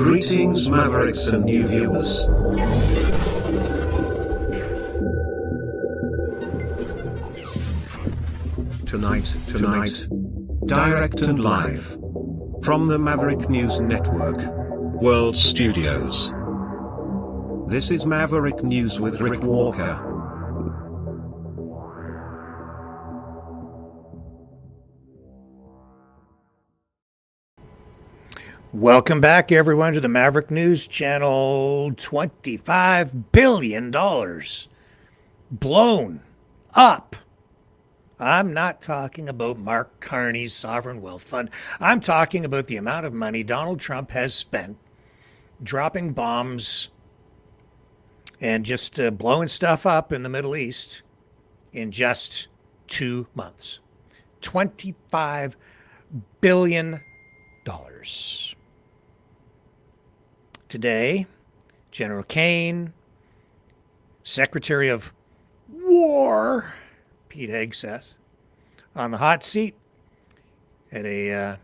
Greetings, Mavericks and new viewers. Tonight, direct and live from the Maverick News Network World Studios. This is Maverick News with Rick Walker. Welcome back, everyone, to the Maverick News Channel. $25 billion blown up. I'm not talking about Mark Carney's sovereign wealth fund. I'm talking about the amount of money Donald Trump has spent dropping bombs and just blowing stuff up in the Middle East in just 2 months. $25 billion. Today, General Kane, Secretary of War, Pete Hegseth, on the hot seat at a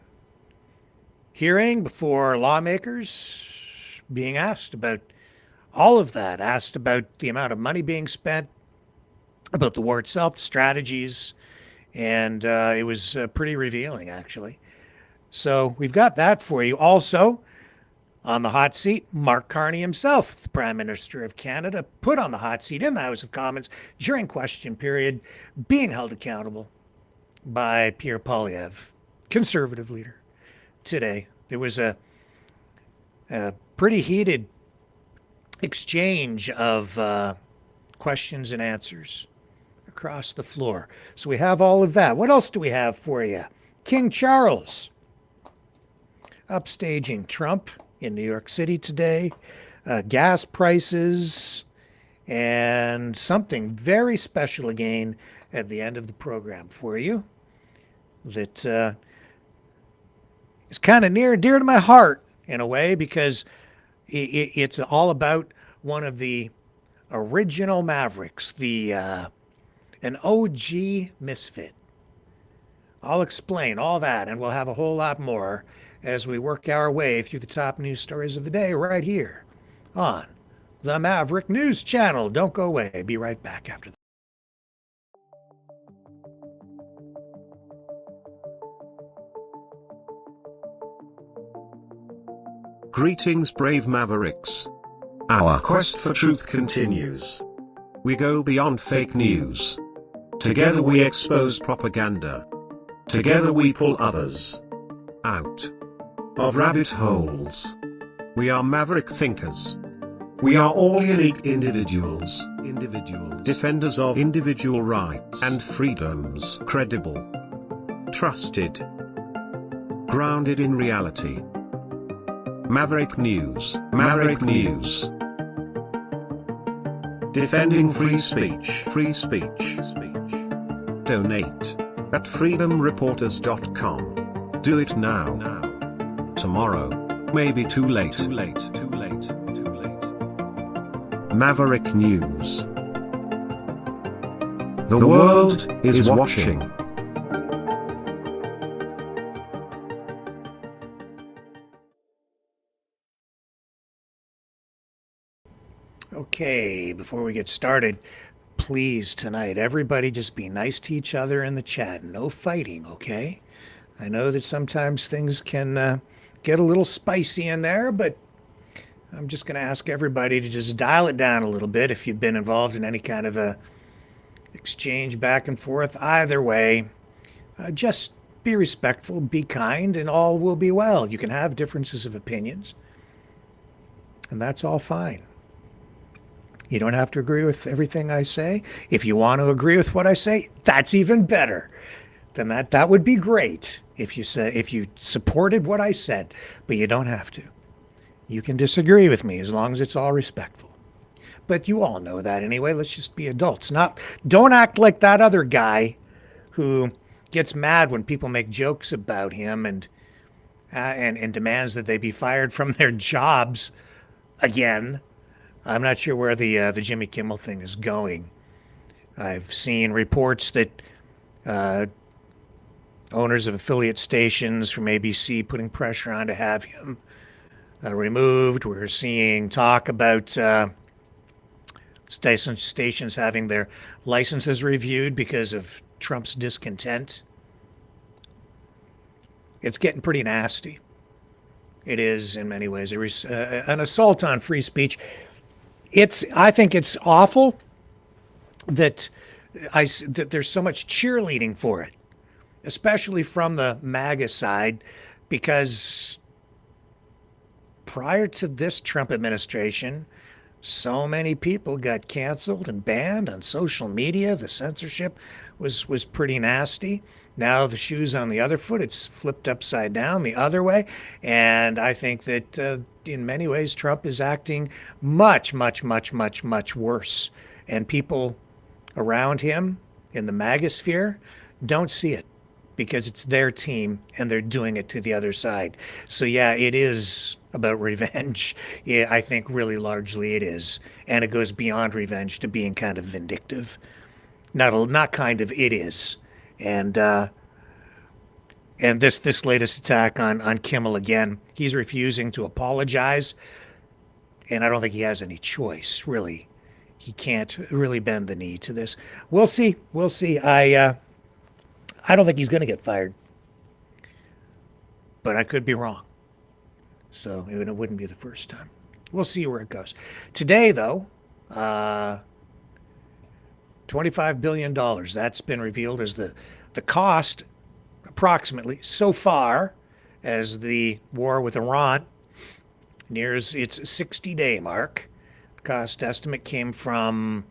hearing before lawmakers, being asked about all of that, asked about the amount of money being spent, about the war itself, strategies, and it was pretty revealing, actually. So we've got that for you. Also, on the hot seat, Mark Carney himself, the Prime Minister of Canada, put on the hot seat in the House of Commons during question period, being held accountable by Pierre Poilievre, Conservative leader. Today, there was a pretty heated exchange of questions and answers across the floor. So we have all of that. What else do we have for you? King Charles upstaging Trump in New York City today, gas prices, and something very special again at the end of the program for you that is kind of near and dear to my heart in a way, because it's all about one of the original Mavericks, an OG misfit. I'll explain all that, and we'll have a whole lot more as we work our way through the top news stories of the day right here on the Maverick News Channel. Don't go away. Be right back after that. Greetings, brave Mavericks. Our quest for truth continues. We go beyond fake news. Together we expose propaganda. Together we pull others out of rabbit holes. We are maverick thinkers. We are all unique individuals, defenders of individual rights and freedoms, credible, trusted, grounded in reality. Maverick News, defending free speech, Donate at freedomreporters.com. Do it now. Tomorrow may be too late. Maverick News. The world is watching. Okay, before we get started, please tonight, everybody just be nice to each other in the chat. No fighting, okay? I know that sometimes things can get a little spicy in there, but I'm just going to ask everybody to just dial it down a little bit if you've been involved in any kind of a exchange back and forth. Either way, just be respectful, be kind, and all will be well. You can have differences of opinions, and that's all fine. You don't have to agree with everything I say. If you want to agree with what I say, that's even better. Then that would be great if you supported what I said, but you don't have to. You can disagree with me as long as it's all respectful. But you all know that anyway. Let's just be adults. Don't act like that other guy who gets mad when people make jokes about him and demands that they be fired from their jobs again. I'm not sure where the Jimmy Kimmel thing is going. I've seen reports that owners of affiliate stations from ABC putting pressure on to have him removed. We're seeing talk about stations having their licenses reviewed because of Trump's discontent. It's getting pretty nasty. It is, in many ways, an assault on free speech. I think it's awful that that there's so much cheerleading for it, especially from the MAGA side, because prior to this Trump administration, so many people got canceled and banned on social media. The censorship was pretty nasty. Now the shoe's on the other foot. It's flipped upside down the other way. And I think that in many ways, Trump is acting much, much, much, much, much worse. And people around him in the MAGA sphere don't see it because it's their team and they're doing it to the other side. So yeah, it is about revenge. Yeah, I think really largely it is. And it goes beyond revenge to being kind of vindictive. Not kind of, it is. And this latest attack on Kimmel again, he's refusing to apologize, and I don't think he has any choice, really. He can't really bend the knee to this. We'll see. I don't think he's going to get fired, but I could be wrong. So it wouldn't be the first time. We'll see where it goes. Today, though, $25 billion. That's been revealed as the cost, approximately, so far as the war with Iran nears its 60-day mark. The cost estimate came from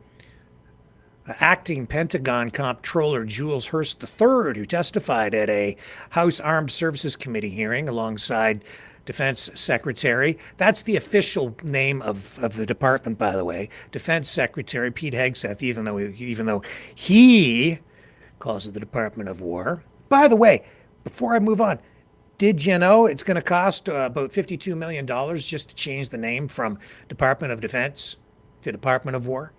acting Pentagon Comptroller Jules Hurst III, who testified at a House Armed Services Committee hearing alongside Defense Secretary. That's the official name of the department, by the way. Defense Secretary Pete Hegseth, even though he calls it the Department of War. By the way, before I move on, did you know it's going to cost about $52 million just to change the name from Department of Defense to Department of War,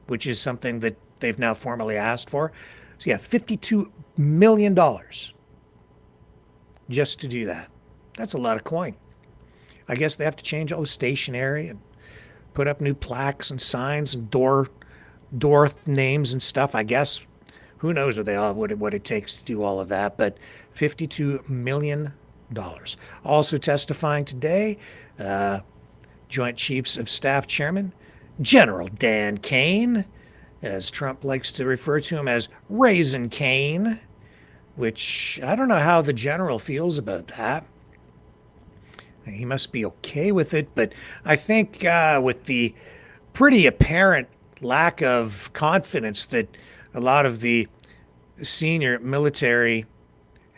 which is something that they've now formally asked for. So yeah, $52 million just to do that. That's a lot of coin. I guess they have to change all the stationery and put up new plaques and signs and door names and stuff. I guess who knows what it takes to do all of that. But $52 million. Also testifying today, Joint Chiefs of Staff Chairman General Dan Kane, as Trump likes to refer to him as Raisin Kane, which I don't know how the general feels about that. He must be okay with it, but I think with the pretty apparent lack of confidence that a lot of the senior military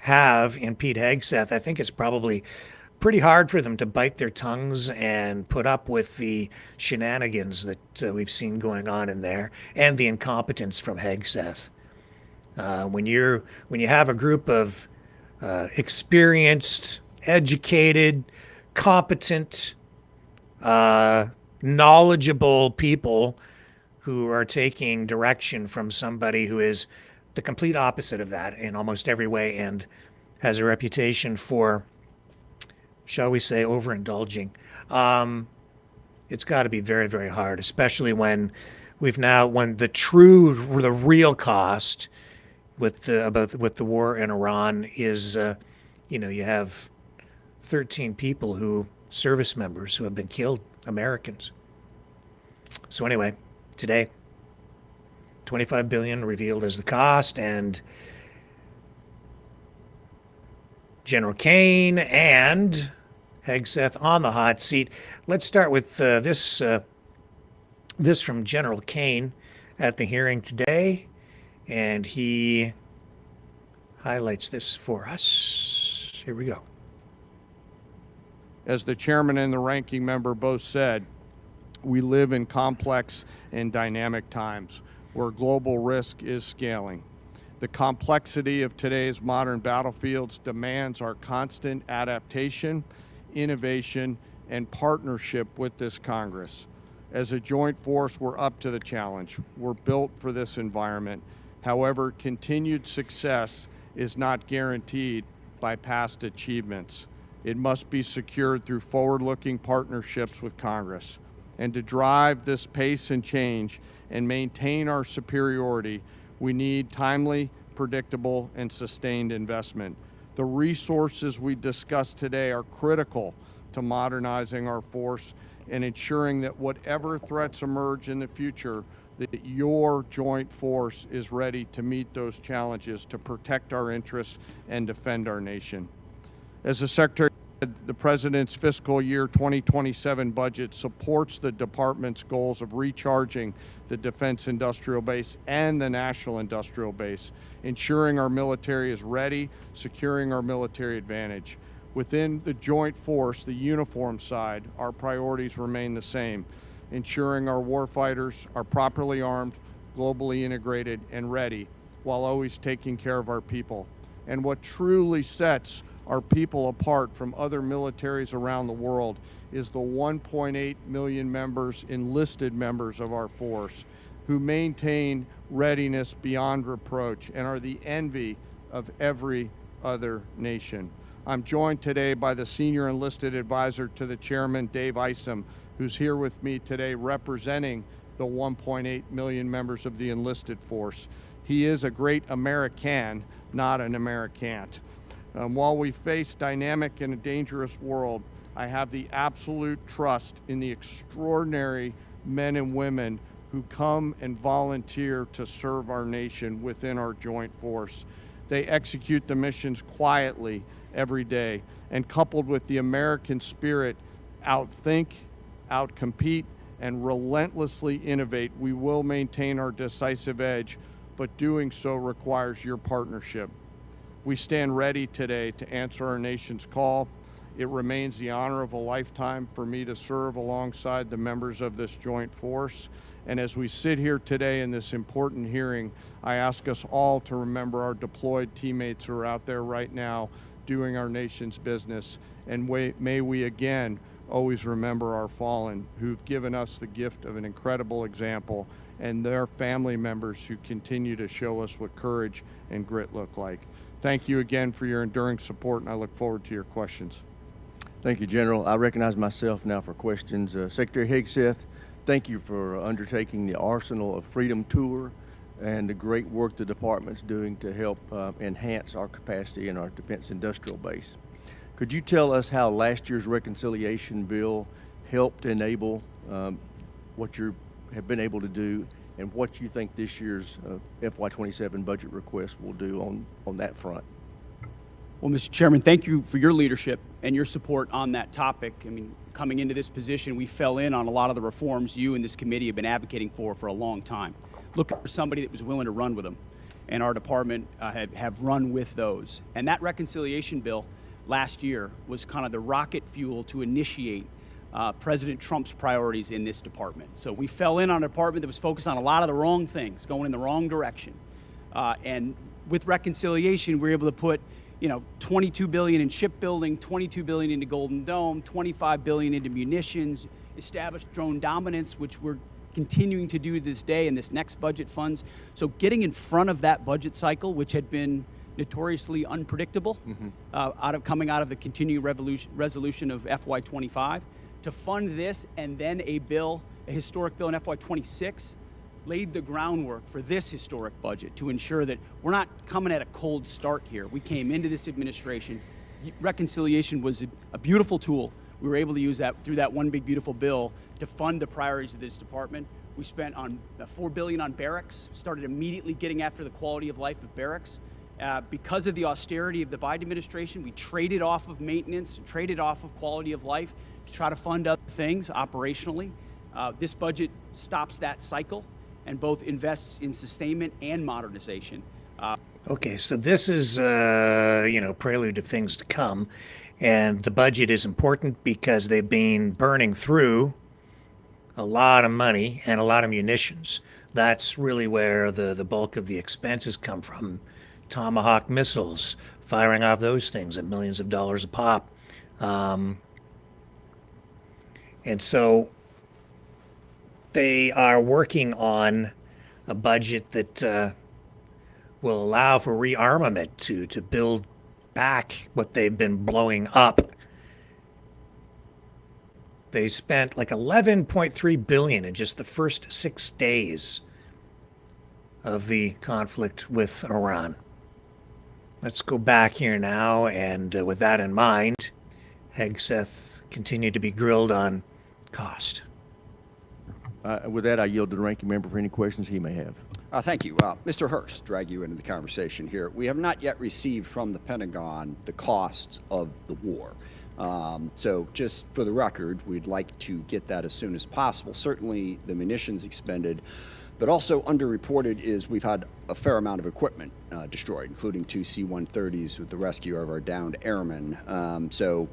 have in Pete Hegseth, I think it's probably pretty hard for them to bite their tongues and put up with the shenanigans that we've seen going on in there and the incompetence from Hegseth. When you have a group of experienced, educated, competent, knowledgeable people who are taking direction from somebody who is the complete opposite of that in almost every way and has a reputation for, shall we say, overindulging. It's got to be very, very hard, especially when the real cost with the war in Iran is, you have 13 people service members who have been killed, Americans. So anyway, today, $25 billion revealed as the cost, and General Kane and Hegseth on the hot seat. Let's start with this from General Kane at the hearing today, and he highlights this for us. Here we go. As the chairman and the ranking member both said, we live in complex and dynamic times where global risk is scaling. The complexity of today's modern battlefields demands our constant adaptation, innovation, and partnership with this Congress. As a joint force, we're up to the challenge. We're built for this environment. However, continued success is not guaranteed by past achievements. It must be secured through forward-looking partnerships with Congress. And to drive this pace and change and maintain our superiority, we need timely, predictable, and sustained investment. The resources we discussed today are critical to modernizing our force and ensuring that whatever threats emerge in the future, that your joint force is ready to meet those challenges to protect our interests and defend our nation. As the Secretary said, the President's fiscal year 2027 budget supports the Department's goals of recharging the defense industrial base and the national industrial base, ensuring our military is ready, securing our military advantage. Within the joint force, the uniform side, our priorities remain the same, ensuring our warfighters are properly armed, globally integrated, and ready, while always taking care of our people. And what truly sets our people apart from other militaries around the world is the 1.8 million members, enlisted members of our force, who maintain readiness beyond reproach and are the envy of every other nation. I'm joined today by the Senior Enlisted Advisor to the Chairman, Dave Isom, who's here with me today representing the 1.8 million members of the enlisted force. He is a great American, not an Americant. While we face dynamic and a dangerous world, I have the absolute trust in the extraordinary men and women who come and volunteer to serve our nation within our joint force. They execute the missions quietly every day, and coupled with the American spirit, outthink, outcompete, and relentlessly innovate, we will maintain our decisive edge, but doing so requires your partnership. We stand ready today to answer our nation's call. It remains the honor of a lifetime for me to serve alongside the members of this joint force. And as we sit here today in this important hearing, I ask us all to remember our deployed teammates who are out there right now doing our nation's business. And may we again always remember our fallen, who've given us the gift of an incredible example, and their family members who continue to show us what courage and grit look like. Thank you again for your enduring support, and I look forward to your questions. Thank you, General. I recognize myself now for questions. Secretary Hegseth, thank you for undertaking the Arsenal of Freedom tour and the great work the department's doing to help enhance our capacity in our defense industrial base. Could you tell us how last year's reconciliation bill helped enable what you have been able to do, and what you think this year's FY27 budget request will do on that front? Well, Mr. Chairman, thank you for your leadership and your support on that topic. I mean, coming into this position, we fell in on a lot of the reforms you and this committee have been advocating for a long time. Looking for somebody that was willing to run with them, and our department have run with those. And that reconciliation bill last year was kind of the rocket fuel to initiate President Trump's priorities in this department. So we fell in on a department that was focused on a lot of the wrong things, going in the wrong direction. And with reconciliation, we were able to put $22 billion in shipbuilding, $22 billion into Golden Dome, $25 billion into munitions, established drone dominance, which we're continuing to do this day in this next budget funds. So getting in front of that budget cycle, which had been notoriously unpredictable, coming out of the continuing resolution of FY25, to fund this and then a historic bill in FY26, laid the groundwork for this historic budget to ensure that we're not coming at a cold start here. We came into this administration. Reconciliation was a beautiful tool. We were able to use that through that one big beautiful bill to fund the priorities of this department. We spent on $4 billion on barracks, started immediately getting after the quality of life of barracks. Because of the austerity of the Biden administration, we traded off of maintenance, traded off of quality of life to try to fund other things operationally. This budget stops that cycle and both invests in sustainment and modernization. Okay, so this is, prelude to things to come. And the budget is important because they've been burning through a lot of money and a lot of munitions. That's really where the bulk of the expenses come from. Tomahawk missiles, firing off those things at millions of dollars a pop. And so they are working on a budget that will allow for rearmament to build back what they've been blowing up They spent like 11.3 billion in just the first 6 days of the conflict with Iran. Let's go back here now, and with that in mind, Hegseth continued to be grilled on cost. With that, I yield to the ranking member for any questions he may have. Thank you. Mr. Hurst, drag you into the conversation here. We have not yet received from the Pentagon the costs of the war. So just for the record, we'd like to get that as soon as possible. Certainly the munitions expended, but also underreported is we've had a fair amount of equipment destroyed, including 2 C-130s with the rescue of our downed airmen. So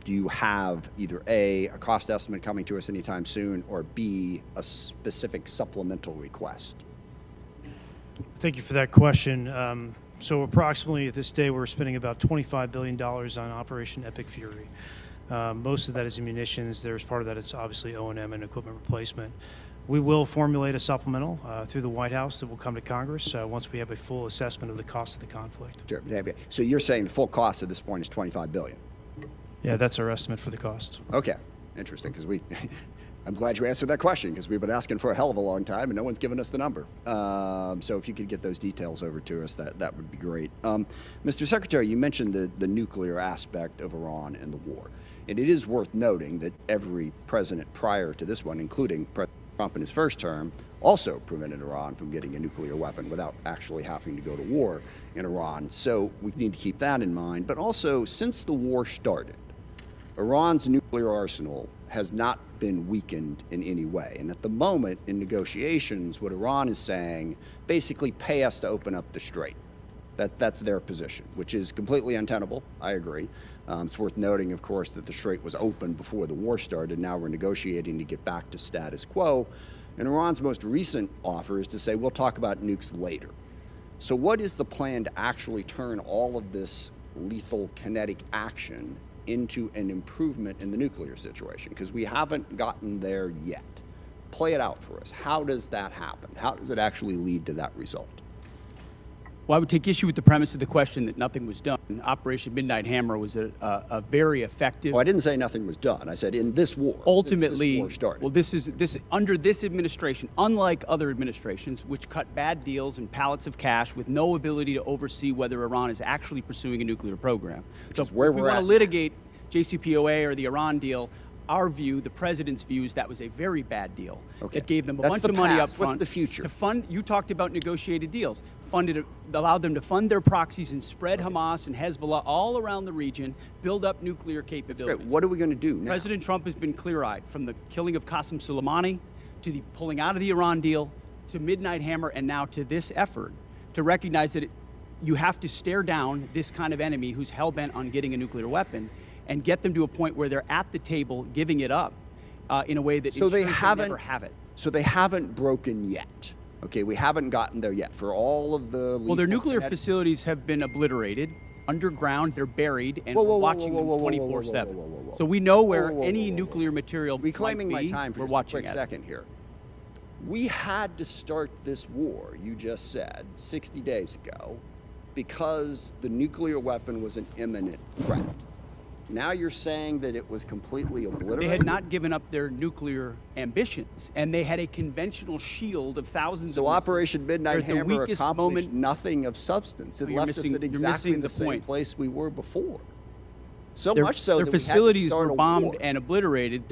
do you have either A, a cost estimate coming to us anytime soon, or B, a specific supplemental request? Thank you for that question. So approximately at this day, we're spending about $25 billion on Operation Epic Fury. Most of that is in munitions. There's part of that is obviously O&M and equipment replacement. We will formulate a supplemental through the White House that will come to Congress once we have a full assessment of the cost of the conflict. Sure. So you're saying the full cost at this point is $25 billion? Yeah, that's our estimate for the cost. Okay, interesting, because I'm glad you answered that question, because we've been asking for a hell of a long time and no one's given us the number. So if you could get those details over to us, that would be great. Mr. Secretary, you mentioned the nuclear aspect of Iran and the war. And it is worth noting that every president prior to this one, including President Trump in his first term, also prevented Iran from getting a nuclear weapon without actually having to go to war in Iran. So we need to keep that in mind. But also, since the war started, Iran's nuclear arsenal has not been weakened in any way. And at the moment, in negotiations, what Iran is saying, basically pay us to open up the strait. That's their position, which is completely untenable. I agree. It's worth noting, of course, that the strait was open before the war started. Now we're negotiating to get back to status quo. And Iran's most recent offer is to say, we'll talk about nukes later. So what is the plan to actually turn all of this lethal kinetic action into an improvement in the nuclear situation? Because we haven't gotten there yet. Play it out for us. How does that happen? How does it actually lead to that result? Well, I would take issue with the premise of the question that nothing was done. Operation Midnight Hammer was a very effective. Well, I didn't say nothing was done. I said in this war. Ultimately, this war started. well, this under this administration, unlike other administrations, which cut bad deals and pallets of cash with no ability to oversee whether Iran is actually pursuing a nuclear program. Which is where if we we're want at. to litigate JCPOA or the Iran deal, our view, the president's view, is that was a very bad deal. Okay. It gave them a That's bunch the of money up past. front. What's the future? To fund, you talked about negotiated deals. Allowed them to fund their proxies and spread Hamas and Hezbollah all around the region, build up nuclear capabilities. Great. What are we going to do now? President Trump has been clear-eyed, from the killing of Qasem Soleimani to the pulling out of the Iran deal to Midnight Hammer and now to this effort to recognize that you have to stare down this kind of enemy who's hell-bent on getting a nuclear weapon and get them to a point where they're at the table giving it up in a way that So they never have it. So they haven't broken yet. Okay, we haven't gotten there yet for all of the. Well, their nuclear facilities have been obliterated, underground. They're buried, and we're watching them 24/7. So we know where any nuclear material Reclaiming might my be. time for We're just a watching quick it. second here. We had to start this war, you just said, 60 days ago, because the nuclear weapon was an imminent threat. Now you're saying that it was completely obliterated? They had not given up their nuclear ambitions, and they had a conventional shield of thousands So of missiles. Operation Midnight They're at the Hammer weakest accomplished moment. nothing of substance. It left us missing- at you're exactly missing the the same point. place we were before. So Their, much so their that we had to facilities start were a bombed war. and obliterated.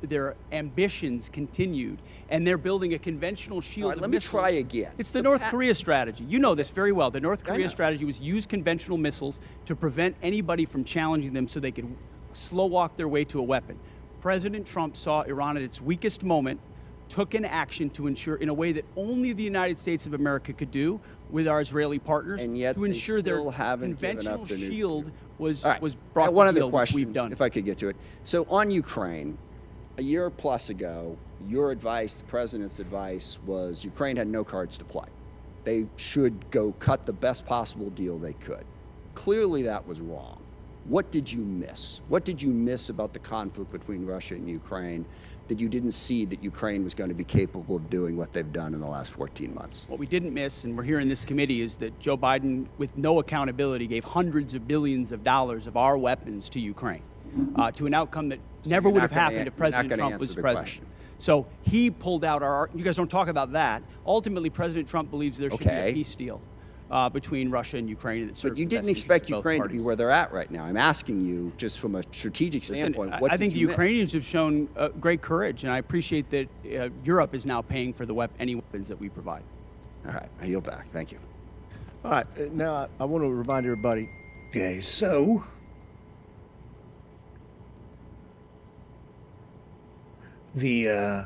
Their ambitions continued, and they're building a conventional shield. All right, of let me missiles. try again. It's the North Korea strategy. You know this very well. The North I Korea know. strategy was use conventional missiles to prevent anybody from challenging them, so they could slow walk their way to a weapon. President Trump saw Iran at its weakest moment, took an action to ensure, in a way that only the United States of America could do with our Israeli partners, And yet to they ensure their still haven't given conventional up the nuclear. shield was All right. brought One to other heel, which question, we've done. if I could get to it. So on Ukraine, a year plus ago, your advice, the president's advice, was Ukraine had no cards to play. They should go cut the best possible deal they could. Clearly that was wrong. What did you miss? What did you miss about the conflict between Russia and Ukraine that you didn't see that Ukraine was going to be capable of doing what they've done in the last 14 months? What we didn't miss, and we're here in this committee, is that Joe Biden, with no accountability, gave hundreds of billions of dollars of our weapons to Ukraine. to an outcome that never you're would not have gonna happened an- if you're not President gonna Trump answer was the president. question. So he pulled out you guys don't talk about that. Ultimately, President Trump believes there should be Okay. a peace deal between Russia and Ukraine that serves But you the didn't best interests expect of both Ukraine to parties. be where they're at right now. I'm asking you, just from a strategic Listen, standpoint, I what think did the you miss? Ukrainians have shown great courage, and I appreciate that Europe is now paying for any weapons that we provide. All right, I yield back. Thank you. All right, now I want to remind everybody, Okay, so the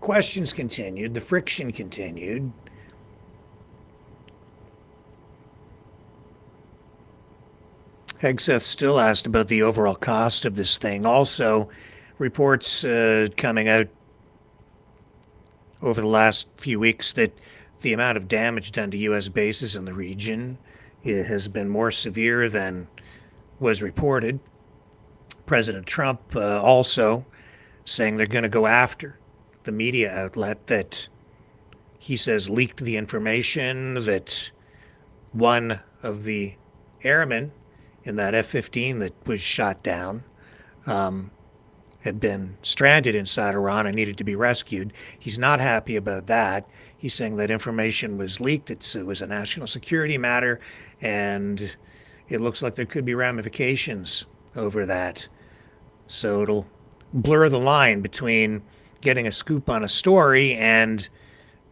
questions continued, the friction continued. Hegseth still asked about the overall cost of this thing. Also, reports coming out over the last few weeks that the amount of damage done to U.S. bases in the region has been more severe than was reported. President Trump also saying they're going to go after the media outlet that he says leaked the information that one of the airmen in that F-15 that was shot down had been stranded inside Iran and needed to be rescued. He's not happy about that. He's saying that information was leaked. It was a national security matter, and it looks like there could be ramifications over that. So it'll blur the line between getting a scoop on a story and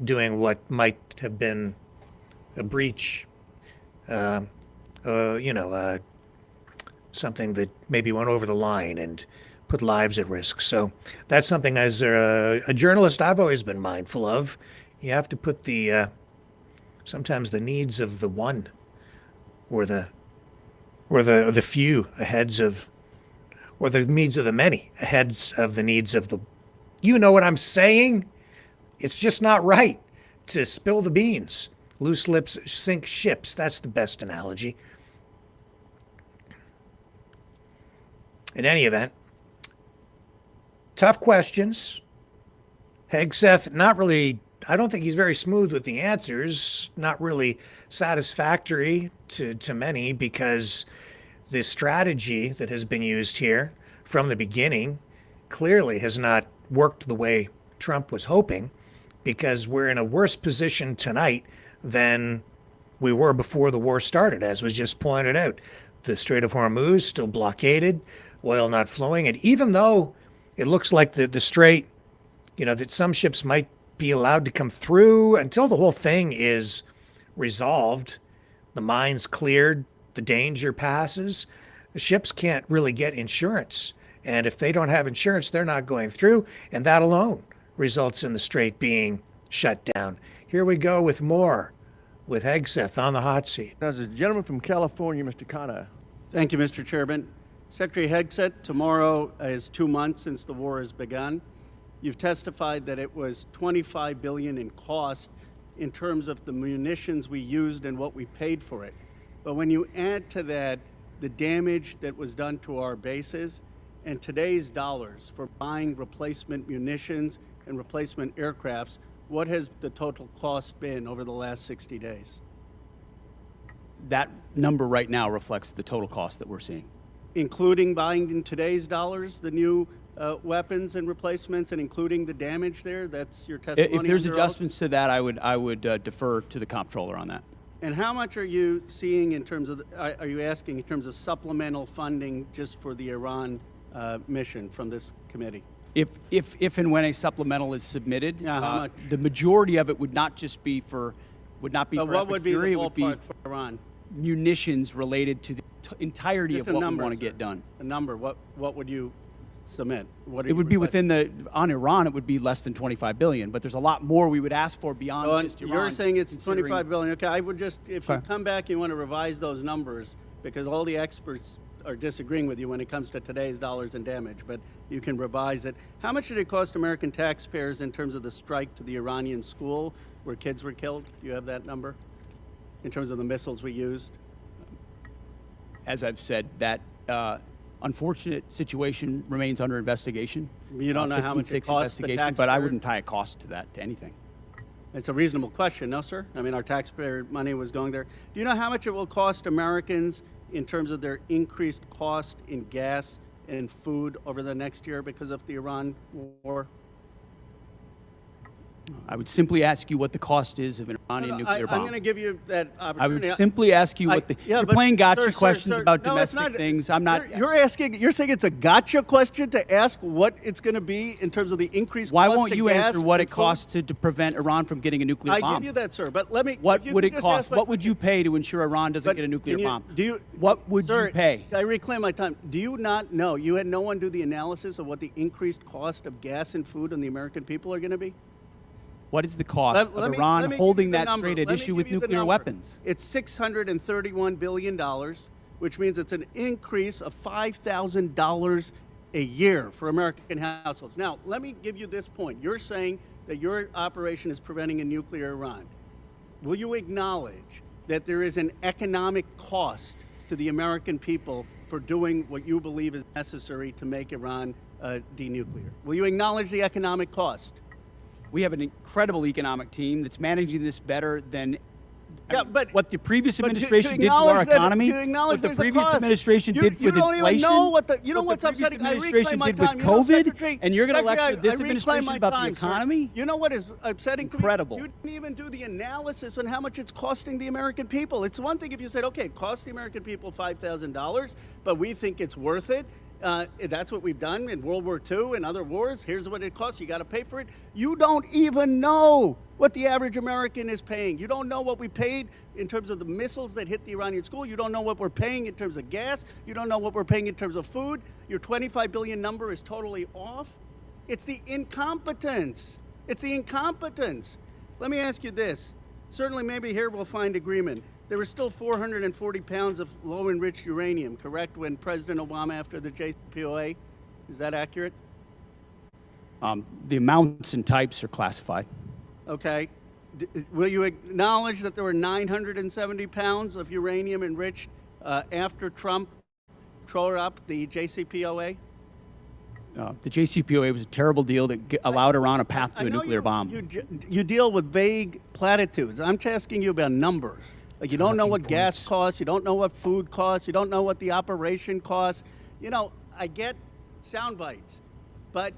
doing what might have been a breach, something that maybe went over the line and put lives at risk. So that's something, as a journalist, I've always been mindful of. You have to put sometimes the needs of the one or the few ahead of, or the needs of the many ahead of the needs of the. You know what I'm saying? It's just not right to spill the beans. Loose lips sink ships. That's the best analogy. In any event, tough questions. Hegseth, not really, I don't think he's very smooth with the answers, not really satisfactory to many, because the strategy that has been used here from the beginning clearly has not worked the way Trump was hoping, because we're in a worse position tonight than we were before the war started, as was just pointed out. The Strait of Hormuz still blockaded, oil not flowing, and even though it looks like the strait, that some ships might be allowed to come through until the whole thing is resolved, the mine's cleared, the danger passes, the ships can't really get insurance. And if they don't have insurance, they're not going through, and that alone results in the strait being shut down. Here we go with more with Hegseth on the hot seat. now, there's a gentleman from California, Mr. Kano. Thank you, Mr. Chairman. Secretary Hegseth, tomorrow is 2 months since the war has begun. You've testified that it was $25 billion in cost in terms of the munitions we used and what we paid for it. But when you add to that the damage that was done to our bases and today's dollars for buying replacement munitions and replacement aircrafts, what has the total cost been over the last 60 days? That number right now reflects the total cost that we're seeing. Including buying in today's dollars the new weapons and replacements, and including the damage there? That's your testimony? If there's under oath? adjustments to that, I would defer to the comptroller on that. And how much are you seeing in terms of, are you asking in terms of supplemental funding just for the Iran mission from this committee? If and when a supplemental is submitted, Yeah, how much? the majority of it would not just be for, would not be But for what Epic would be Fury, the it would be ballpark for Iran? munitions related to the entirety Just of a what number, we want to sir. get done. A number, what would you submit? What are It you would be requesting? within on Iran, it would be less than 25 billion, but there's a lot more we would ask for beyond Oh, just Iran. you're saying it's considering- 25 billion. Okay, I would just, if you Okay. come back, you want to revise those numbers, because all the experts are disagreeing with you when it comes to today's dollars and damage, but you can revise it. How much did it cost American taxpayers in terms of the strike to the Iranian school where kids were killed? Do you have that number in terms of the missiles we used? As I've said, that unfortunate situation remains under investigation. You don't know how much it 15-6 costs the investigation, but I taxpayer? wouldn't tie a cost to that, to anything. It's a reasonable question, no, sir? I mean, our taxpayer money was going there. Do you know how much it will cost Americans in terms of their increased cost in gas and food over the next year because of the Iran war? I would simply ask you what the cost is of an Iranian nuclear bomb. I'm going to give you that I opportunity. would simply ask you what the. You're but, playing gotcha sir, questions sir, about no, it's domestic not. things. I'm not. You're saying it's a gotcha question to ask what it's going to be in terms of the increased Why cost won't of you gas answer what and it food? costs to prevent Iran from getting a nuclear bomb? I give you that, sir. But let me. What if you would could it just cost? ask my What would question. you pay to ensure Iran doesn't But get a nuclear can you- bomb? Do you? What would sir, you pay? I reclaim my time. Do you not know? You had no one do the analysis of what the increased cost of gas and food on the American people are going to be? What is the cost Let of me- Iran let me give holding you the that number. straight at Let me issue give with you the nuclear number. weapons? It's $631 billion, which means it's an increase of $5,000 a year for American households. Now, let me give you this point. You're saying that your operation is preventing a nuclear Iran. Will you acknowledge that there is an economic cost to the American people for doing what you believe is necessary to make Iran denuclear? Will you acknowledge the economic cost? We have an incredible economic team that's managing this better than Yeah, but what the previous but to administration did to our acknowledge that- economy, to acknowledge what the there's a previous cost. administration You- did you with don't even inflation, know what the- you know what what's the previous upsetting? I reclaim administration my did with time. You know, COVID, Secretary- and you're going to Secretary, lecture this I reclaim administration my about the time, sir. economy? You know what is upsetting to me? Incredible. You didn't even do the analysis on how much it's costing the American people. It's one thing if you said, okay, it costs the American people $5,000, but we think it's worth it. That's what we've done in World War II and other wars. Here's what it costs. You got to pay for it. You don't even know what the average American is paying. You don't know what we paid in terms of the missiles that hit the Iranian school. You don't know what we're paying in terms of gas. You don't know what we're paying in terms of food. Your 25 billion number is totally off. It's the incompetence. It's the incompetence. Let me ask you this. Certainly, maybe here we'll find agreement. There was still 440 pounds of low-enriched uranium, correct, when President Obama, after the JCPOA? Is that accurate? The amounts and types are classified. Okay. Will you acknowledge that there were 970 pounds of uranium enriched after Trump tore up the JCPOA? The JCPOA was a terrible deal that allowed Iran a path to I a know nuclear bomb. You deal with vague platitudes. I'm asking you about numbers. Like you don't know what gas costs, you don't know what food costs, you don't know what the operation costs. You know, I get sound bites, but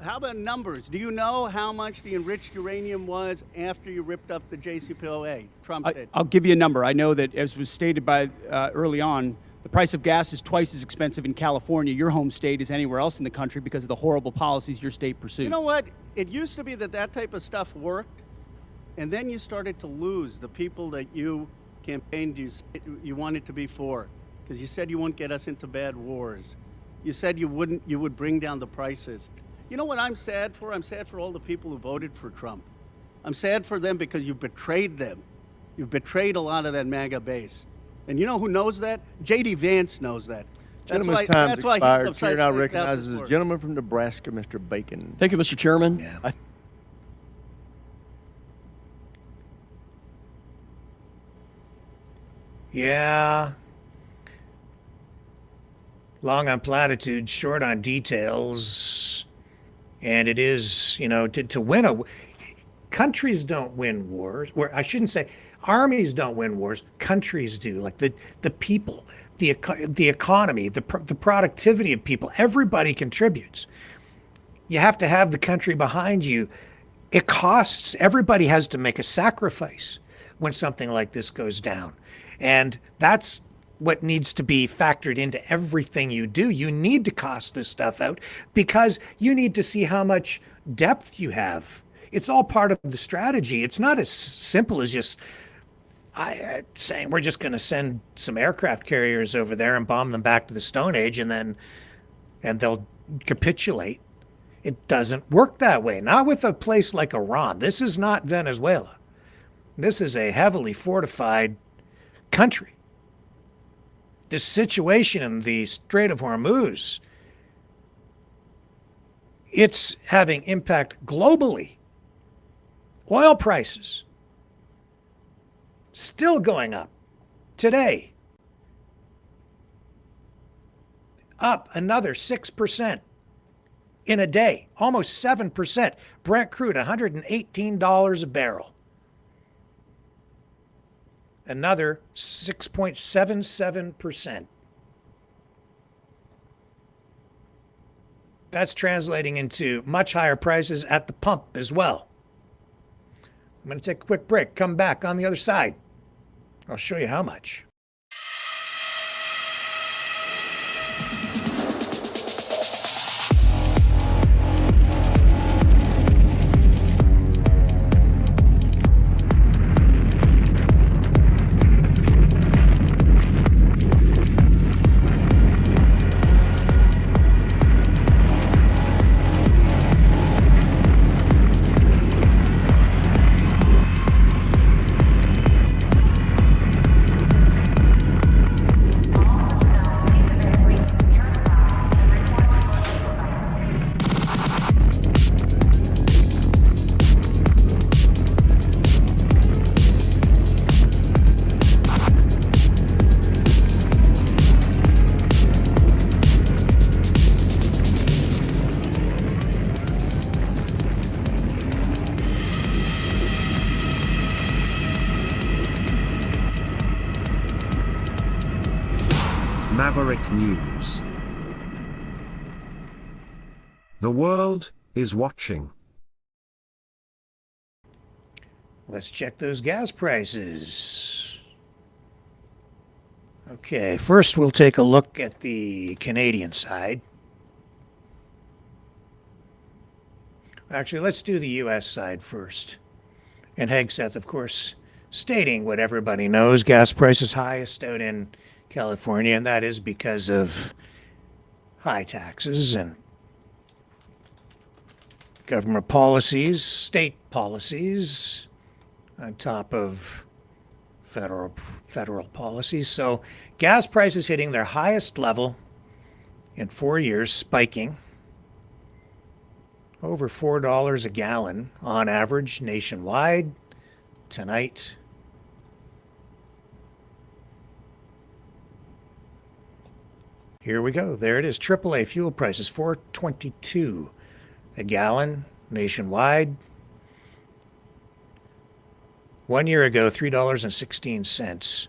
how about numbers? Do you know how much the enriched uranium was after you ripped up the JCPOA? Trump did. I'll give you a number. I know that, as was stated by early on, the price of gas is twice as expensive in California, your home state, as anywhere else in the country because of the horrible policies your state pursued. You know what? It used to be that type of stuff worked, and then you started to lose the people that you campaigned you wanted to be for, because you said you wouldn't get us into bad wars. You said you would bring down the prices. You know what I'm sad for? I'm sad for all the people who voted for Trump. I'm sad for them because you betrayed them. You betrayed a lot of that MAGA base. And you know who knows that? J.D. Vance knows that. Gentleman's time's expired. Chair now recognizes the gentleman from Nebraska, Mr. Bacon. Thank you, Mr. Chairman. Yeah. Yeah. Long on platitudes, short on details. And it is, to win countries don't win wars. Or I shouldn't say armies don't win wars. Countries do. Like the people, the economy, the productivity of people. Everybody contributes. You have to have the country behind you. It costs. Everybody has to make a sacrifice when something like this goes down. And that's what needs to be factored into everything you do. You need to cost this stuff out because you need to see how much depth you have. It's all part of the strategy. It's not as simple as just saying we're just going to send some aircraft carriers over there and bomb them back to the Stone Age and they'll capitulate. It doesn't work that way. Not with a place like Iran. This is not Venezuela. This is a heavily fortified country. This situation in the Strait of Hormuz, it's having impact globally. Oil prices still going up today. Up another 6% in a day, almost 7%. Brent crude, $118 a barrel. another 6.77%. That's translating into much higher prices at the pump as well. I'm going to take a quick break, come back on the other side. I'll show you how much. Maverick News. The world is watching. Let's check those gas prices. Okay, first we'll take a look at the Canadian side. Actually, let's do the U.S. side first. And Hegseth, of course, stating what everybody knows, gas prices highest out in California, and that is because of high taxes and government policies, state policies, on top of federal policies. So gas prices hitting their highest level in 4 years, spiking over $4 a gallon on average nationwide tonight. Here we go. There it is. AAA fuel prices, $4.22 a gallon nationwide. 1 year ago, $3.16.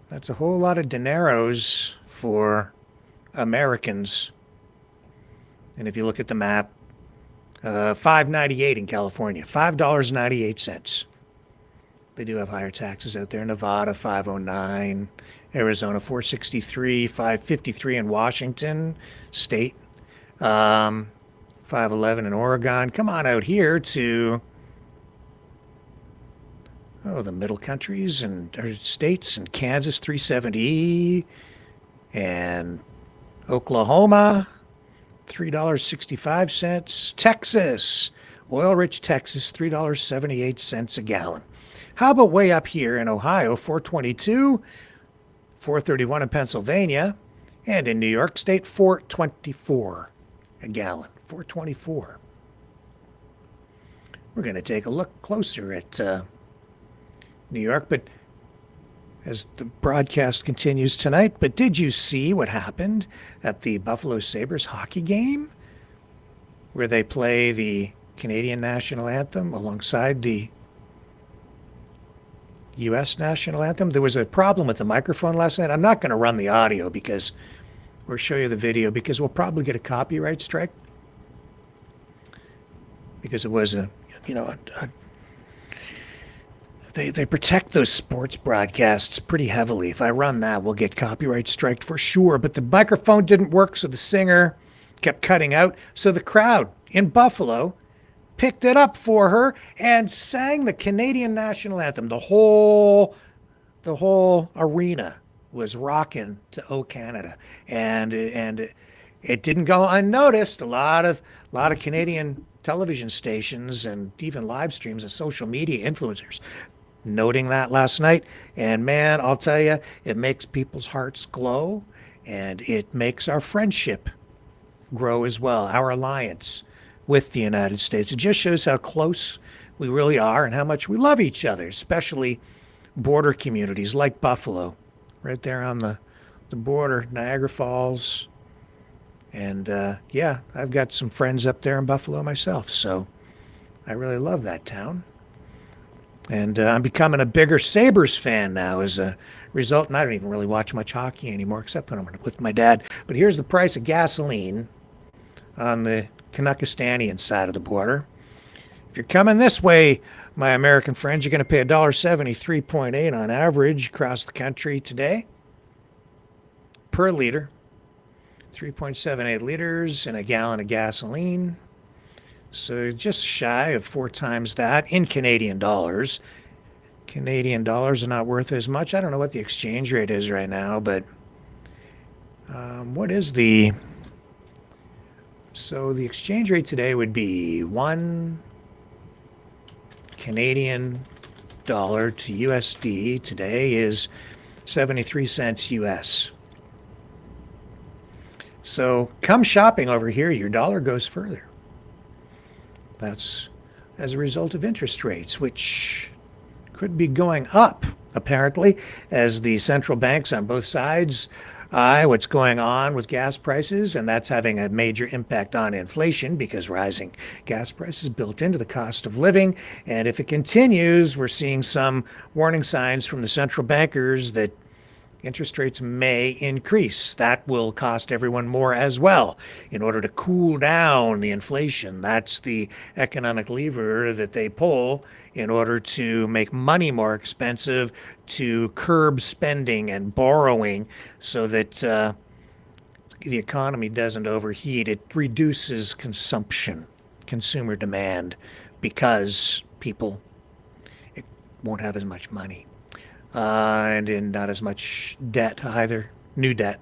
That's a whole lot of dineros for Americans. And if you look at the map, $5.98 in California, $5.98. They do have higher taxes out there. Nevada, $5.09. Arizona, $4.63. $5.53 in Washington State. $5.11 in Oregon. Come on out here to the middle countries and states, and Kansas, $3.70, and Oklahoma, $3.65. Texas, oil-rich Texas, $3.78 a gallon. How about way up here in Ohio, $4.22, $4.31 in Pennsylvania, and in New York State, $4.24 a gallon. $4.24. We're going to take a look closer at New York, but as the broadcast continues tonight, but did you see what happened at the Buffalo Sabres hockey game where they play the Canadian national anthem alongside the U.S. national anthem? There was a problem with the microphone last night. I'm not going to run the audio because we'll show you the video, because we'll probably get a copyright strike, because it was They protect those sports broadcasts pretty heavily. If I run that, we'll get copyright striked for sure. But the microphone didn't work, so the singer kept cutting out. So the crowd in Buffalo picked it up for her and sang the Canadian national anthem. The whole arena was rocking to "O Canada," and it didn't go unnoticed. A lot of Canadian television stations and even live streams and social media influencers noting that last night. And man, I'll tell you, it makes people's hearts glow, and it makes our friendship grow as well, our alliance with the United States. It just shows how close we really are and how much we love each other, especially border communities like Buffalo, right there on the border, Niagara Falls. And yeah, I've got some friends up there in Buffalo myself, so I really love that town. And I'm becoming a bigger Sabres fan now as a result. And I don't even really watch much hockey anymore, except when I'm with my dad. But here's the price of gasoline on the Canuckistanian side of the border. If you're coming this way, my American friends, you're going to pay $1.73.8 on average across the country today per liter. 3.78 liters in a gallon of gasoline. So just shy of 4 times that in Canadian dollars. Canadian dollars are not worth as much. I don't know what the exchange rate is right now, but what is the... So the exchange rate today would be 1 Canadian dollar to USD today is 73 cents US. So come shopping over here, your dollar goes further. That's as a result of interest rates, which could be going up, apparently, as the central banks on both sides eye what's going on with gas prices, and that's having a major impact on inflation because rising gas prices built into the cost of living. And if it continues, we're seeing some warning signs from the central bankers that interest rates may increase. That will cost everyone more as well in order to cool down the inflation. That's the economic lever that they pull in order to make money more expensive, to curb spending and borrowing so that the economy doesn't overheat. It reduces consumption, consumer demand, because people won't have as much money. And in not as much debt either, new debt.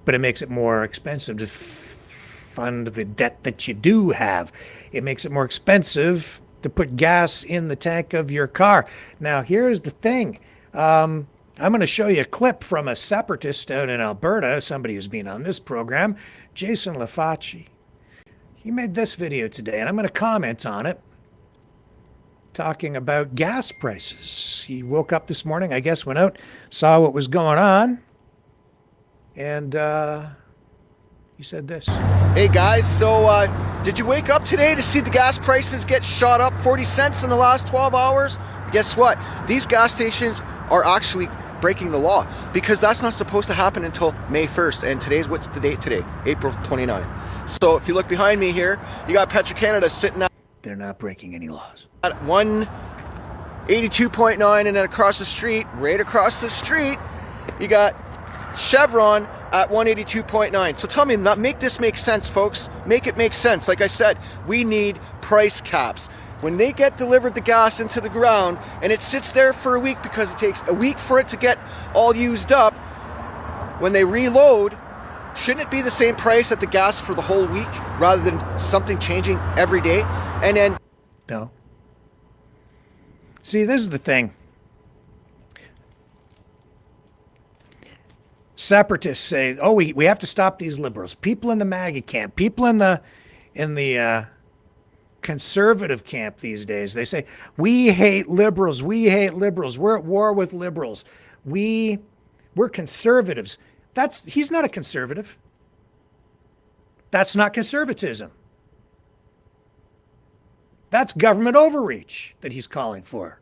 But it makes it more expensive to fund the debt that you do have. It makes it more expensive to put gas in the tank of your car. Now, here's the thing. I'm going to show you a clip from a separatist out in Alberta, somebody who's been on this program, Jason Lafacci. He made this video today, and I'm going to comment on it, talking about gas prices. He woke up this morning, I guess, went out, saw what was going on, and he said this. Hey guys, so did you wake up today to see the gas prices get shot up 40 cents in the last 12 hours? Guess what? These gas stations are actually breaking the law because that's not supposed to happen until May 1st. And what's the date today? April 29th. So if you look behind me here, you got Petro-Canada sitting at... They're not breaking any laws. At 182.9, and then right across the street, you got Chevron at 182.9. So tell me, make this make sense, folks. Make it make sense. Like I said, we need price caps. When they get delivered the gas into the ground and it sits there for a week because it takes a week for it to get all used up, when they reload, shouldn't it be the same price at the gas for the whole week rather than something changing every day? And then... No. See, this is the thing. Separatists say, oh, we have to stop these liberals. People in the MAGA camp, people in the conservative camp these days, they say, we hate liberals, we're at war with liberals, we're conservatives. He's not a conservative. That's not conservatism. That's government overreach that he's calling for.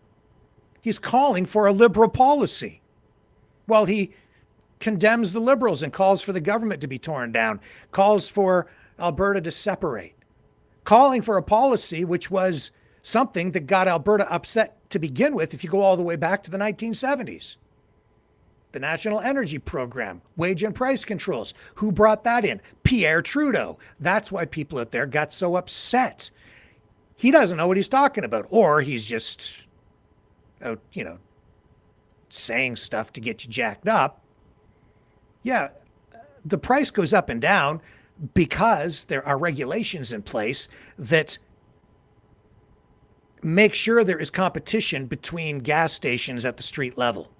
He's calling for a liberal policy while he condemns the liberals and calls for the government to be torn down, calls for Alberta to separate, calling for a policy which was something that got Alberta upset to begin with if you go all the way back to the 1970s. The National Energy Program, wage and price controls. Who brought that in? Pierre Trudeau. That's why people out there got so upset. He doesn't know what he's talking about, or he's just out, saying stuff to get you jacked up. Yeah, the price goes up and down because there are regulations in place that make sure there is competition between gas stations at the street level.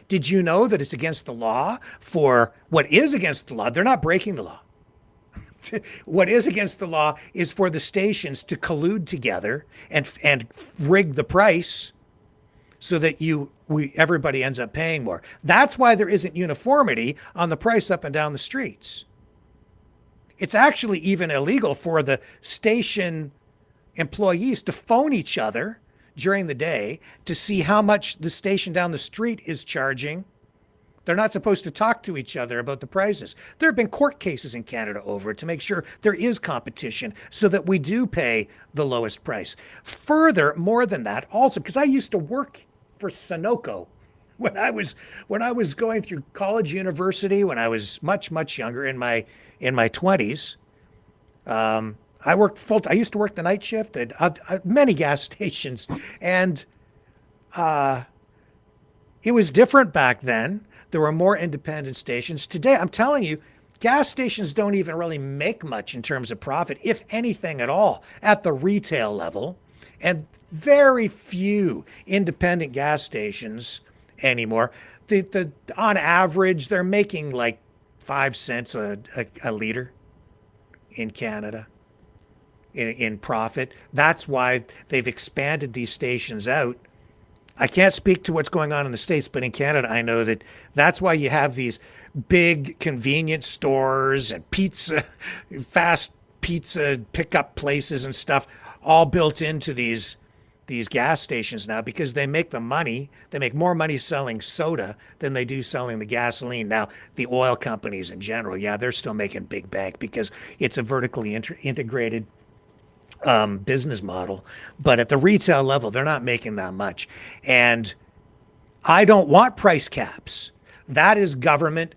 Did you know that it's against the law for what is against the law? They're not breaking the law. What is against the law is for the stations to collude together and rig the price so that everybody ends up paying more. That's why there isn't uniformity on the price up and down the streets. It's actually even illegal for the station employees to phone each other during the day to see how much the station down the street is charging. They're not supposed to talk to each other about the prices. There have been court cases in Canada over it to make sure there is competition so that we do pay the lowest price. Further, more than that, also, because I used to work for Sunoco when I was going through college, university, when I was much younger, in my 20s. I used to work the night shift at many gas stations, and it was different back then. There were more independent stations. Today, I'm telling you, gas stations don't even really make much in terms of profit, if anything at all, at the retail level. And very few independent gas stations anymore. On average, they're making like 5 cents a liter in Canada in profit. That's why they've expanded these stations out. I can't speak to what's going on in the States, but in Canada, I know that's why you have these big convenience stores and fast pizza pickup places and stuff all built into these gas stations now, because they make the money. They make more money selling soda than they do selling the gasoline. Now, the oil companies in general, yeah, they're still making big bank because it's a vertically integrated business model. But at the retail level, they're not making that much. And I don't want price caps. That is government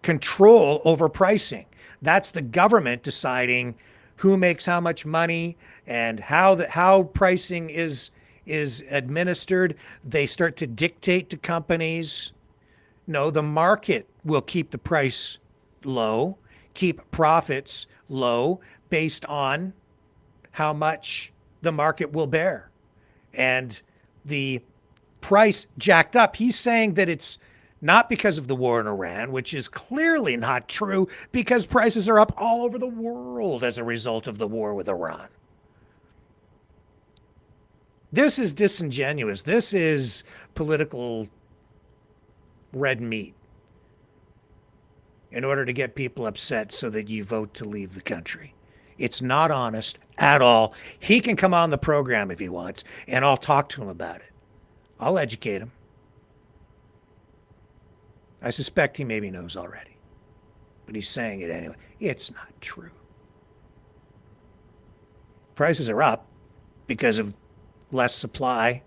control over pricing. That's the government deciding who makes how much money and how pricing is administered. They start to dictate to companies. No, the market will keep the price low, keep profits low based on how much the market will bear. And the price jacked up. He's saying that it's not because of the war in Iran, which is clearly not true, because prices are up all over the world as a result of the war with Iran. This is disingenuous. This is political red meat in order to get people upset so that you vote to leave the country. It's not honest at all. He can come on the program if he wants, and I'll talk to him about it. I'll educate him. I suspect he maybe knows already, but he's saying it anyway. It's not true. Prices are up because of less supply,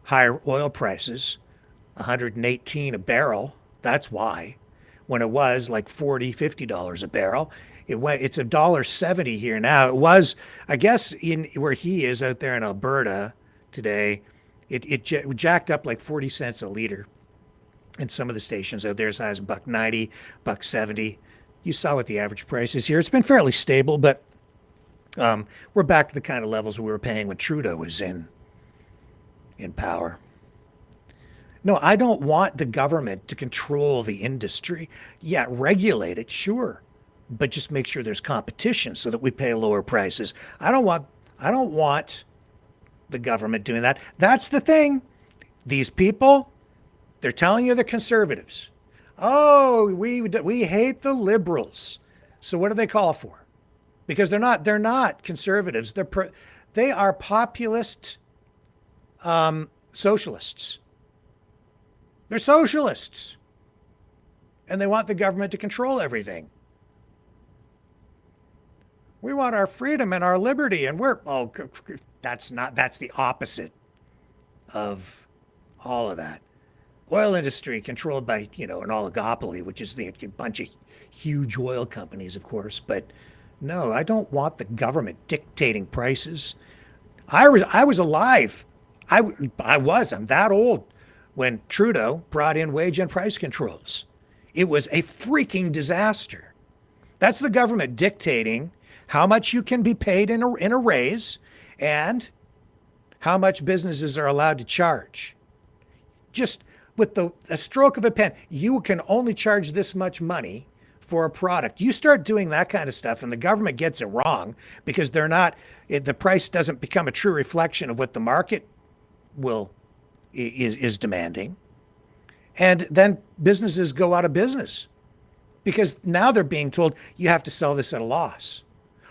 higher oil prices, 118 a barrel. That's why. When it was like $40, $50 a barrel, it's $1.70 here now. It was, I guess, in where he is out there in Alberta today, it jacked up like 40 cents a liter. And some of the stations out there as high as $1.90, $1.70. You saw what the average price is here. It's been fairly stable, but we're back to the kind of levels we were paying when Trudeau was in power. No, I don't want the government to control the industry. Yeah, regulate it, sure, but just make sure there's competition so that we pay lower prices. I don't want the government doing that. That's the thing. These people, they're telling you they're conservatives. Oh, we hate the liberals. So what do they call for? Because they're not conservatives. They are populist socialists. They're socialists. And they want the government to control everything. We want our freedom and our liberty, and that's the opposite of all of that. Oil industry controlled by, an oligopoly, which is a bunch of huge oil companies, of course. But no, I don't want the government dictating prices. I was alive. I'm that old when Trudeau brought in wage and price controls. It was a freaking disaster. That's the government dictating how much you can be paid in a raise and how much businesses are allowed to charge. Just with a stroke of a pen, you can only charge this much money for a product. You start doing that kind of stuff and the government gets it wrong because the price doesn't become a true reflection of what the market is demanding. And then businesses go out of business because now they're being told you have to sell this at a loss.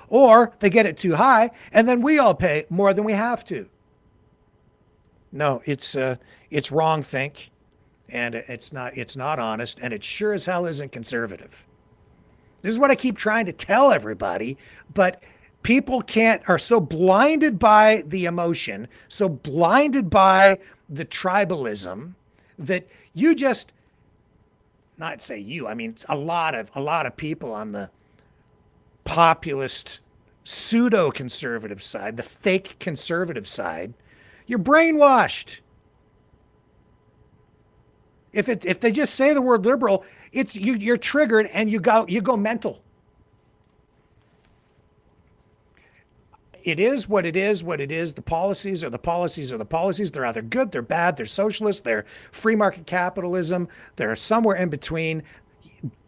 Or they get it too high and then we all pay more than we have to. No, it's wrong think, and it's not honest, and it sure as hell isn't conservative. This is what I keep trying to tell everybody, but people are so blinded by the emotion, so blinded by the tribalism, that you just, not say you, I mean a lot of people on the populist pseudo-conservative side, the fake conservative side, you're brainwashed. If they just say the word liberal, you're triggered and you go mental. It is what it is, what it is. The policies are the policies are the policies. They're either good, they're bad, they're socialist, they're free market capitalism, they're somewhere in between.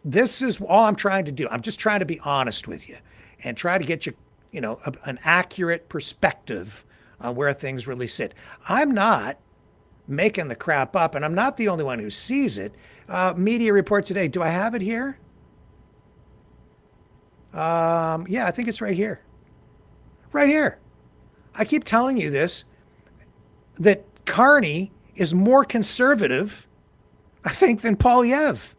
This is all I'm trying to do. I'm just trying to be honest with you and try to get you, an accurate perspective on where things really sit. I'm not making the crap up, and I'm not the only one who sees it. Media report today. Do I have it here? Yeah, I think it's right here. Right here. I keep telling you this, that Carney is more conservative, I think, than Poilievre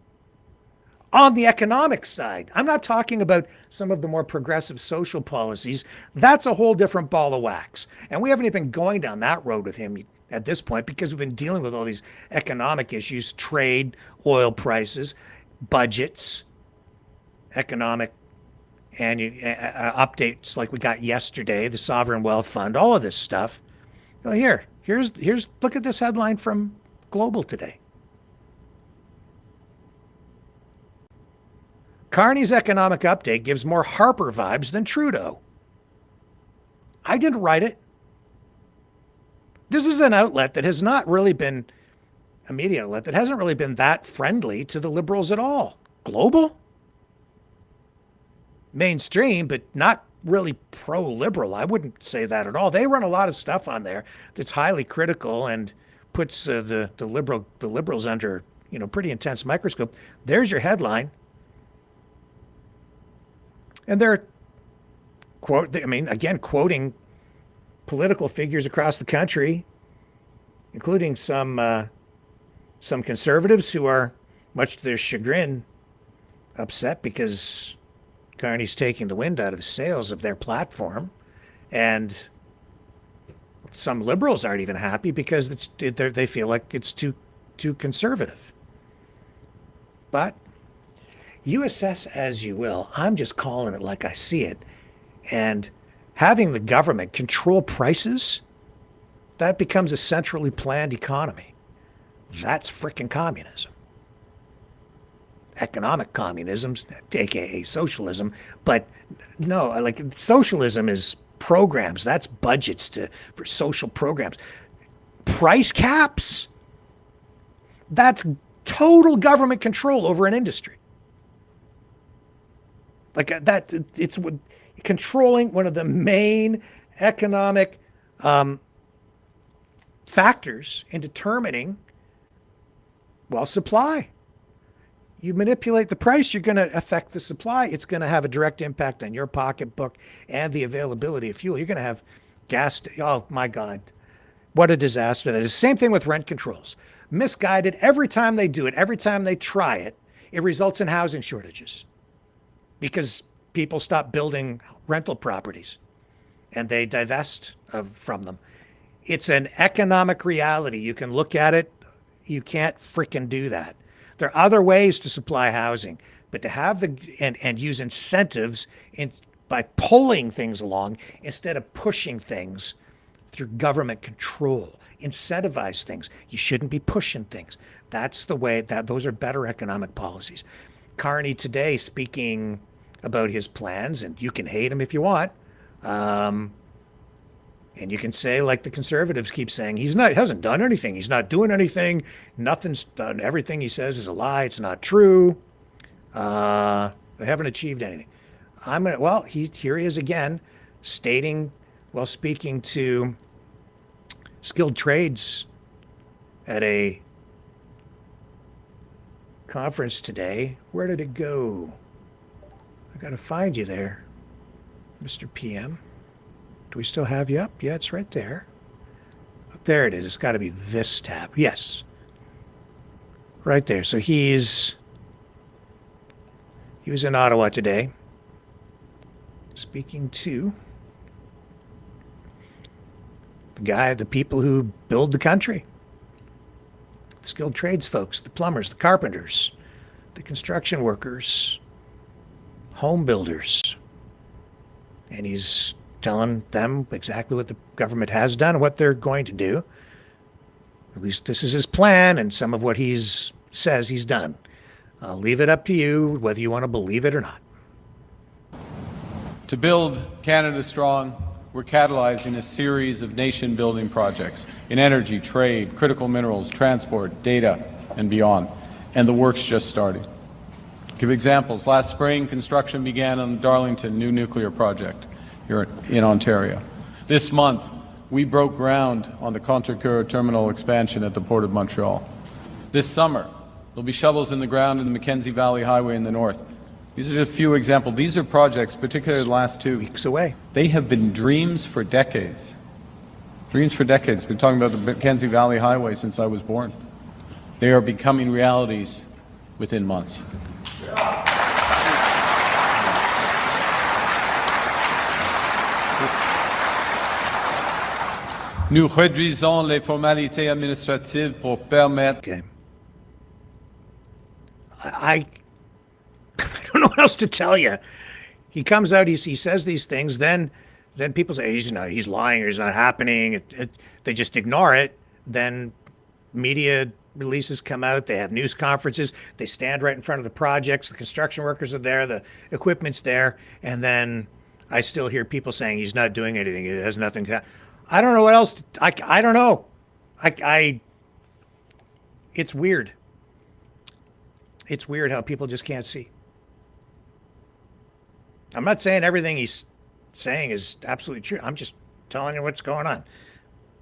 on the economic side. I'm not talking about some of the more progressive social policies. That's a whole different ball of wax. And we haven't even been going down that road with him at this point because we've been dealing with all these economic issues, trade, oil prices, budgets, economic and updates like we got yesterday, the Sovereign Wealth Fund, all of this stuff. Well, here's look at this headline from Global today. Carney's economic update gives more Harper vibes than Trudeau. I didn't write it. This is an outlet that has not really been, a media outlet that hasn't really been that friendly to the Liberals at all. Global? Mainstream, but not really pro-liberal. I wouldn't say that at all. They run a lot of stuff on there that's highly critical and puts the liberals under pretty intense microscope. There's your headline. And they're quoting political figures across the country, including some conservatives who are, much to their chagrin, upset because Carney's taking the wind out of the sails of their platform. And some liberals aren't even happy because they feel like it's too conservative. But you assess as you will. I'm just calling it like I see it. And having the government control prices, that becomes a centrally planned economy. That's frickin' communism. Economic communism, aka socialism, but no, like socialism is programs. That's budgets for social programs. Price caps, that's total government control over an industry. Like that, it's controlling one of the main economic factors in determining, supply. You manipulate the price, you're going to affect the supply. It's going to have a direct impact on your pocketbook and the availability of fuel. You're going to have gas. Oh, my God. What a disaster that is. Same thing with rent controls. Misguided. Every time they do it, every time they try it, it results in housing shortages because people stop building rental properties and they divest from them. It's an economic reality. You can look at it. You can't frickin' do that. There are other ways to supply housing, but to have and use incentives by pulling things along instead of pushing things through government control. Incentivize things. You shouldn't be pushing things. That's the way those are better economic policies. Carney today speaking about his plans, and you can hate him if you want. And you can say, like the conservatives keep saying, he hasn't done anything. He's not doing anything. Nothing's done. Everything he says is a lie. It's not true. They haven't achieved anything. Here he is again, stating, while speaking to skilled trades at a conference today. Where did it go? I got to find you there, Mr. PM. Do we still have you up? Yeah, it's right there. There it is. It's got to be this tab. Yes. Right there. So he was in Ottawa today speaking to the people who build the country. The skilled trades folks, the plumbers, the carpenters, the construction workers, home builders. And he's telling them exactly what the government has done and what they're going to do. At least this is his plan and some of what says he's done. I'll leave it up to you whether you want to believe it or not. To build Canada strong, we're catalyzing a series of nation-building projects in energy, trade, critical minerals, transport, data, and beyond. And the work's just starting. Give examples. Last spring, construction began on the Darlington new nuclear project here in Ontario. This month, we broke ground on the Contrecoeur terminal expansion at the Port of Montreal. This summer, there'll be shovels in the ground in the Mackenzie Valley Highway in the north. These are just a few examples. These are projects, particularly the last 2 weeks away. They have been dreams for decades. Dreams for decades. We've been talking about the Mackenzie Valley Highway since I was born. They are becoming realities within months. Nous réduisons les formalités administratives pour permettre. Okay. I don't know what else to tell you. He comes out, he says these things, then people say he's lying or he's not happening. They just ignore it. Then media releases come out. They have news conferences. They stand right in front of the projects. The construction workers are there. The equipment's there. And then I still hear people saying he's not doing anything. It has nothing to. I don't know what else. I don't know. It's weird. It's weird how people just can't see. I'm not saying everything he's saying is absolutely true. I'm just telling you what's going on.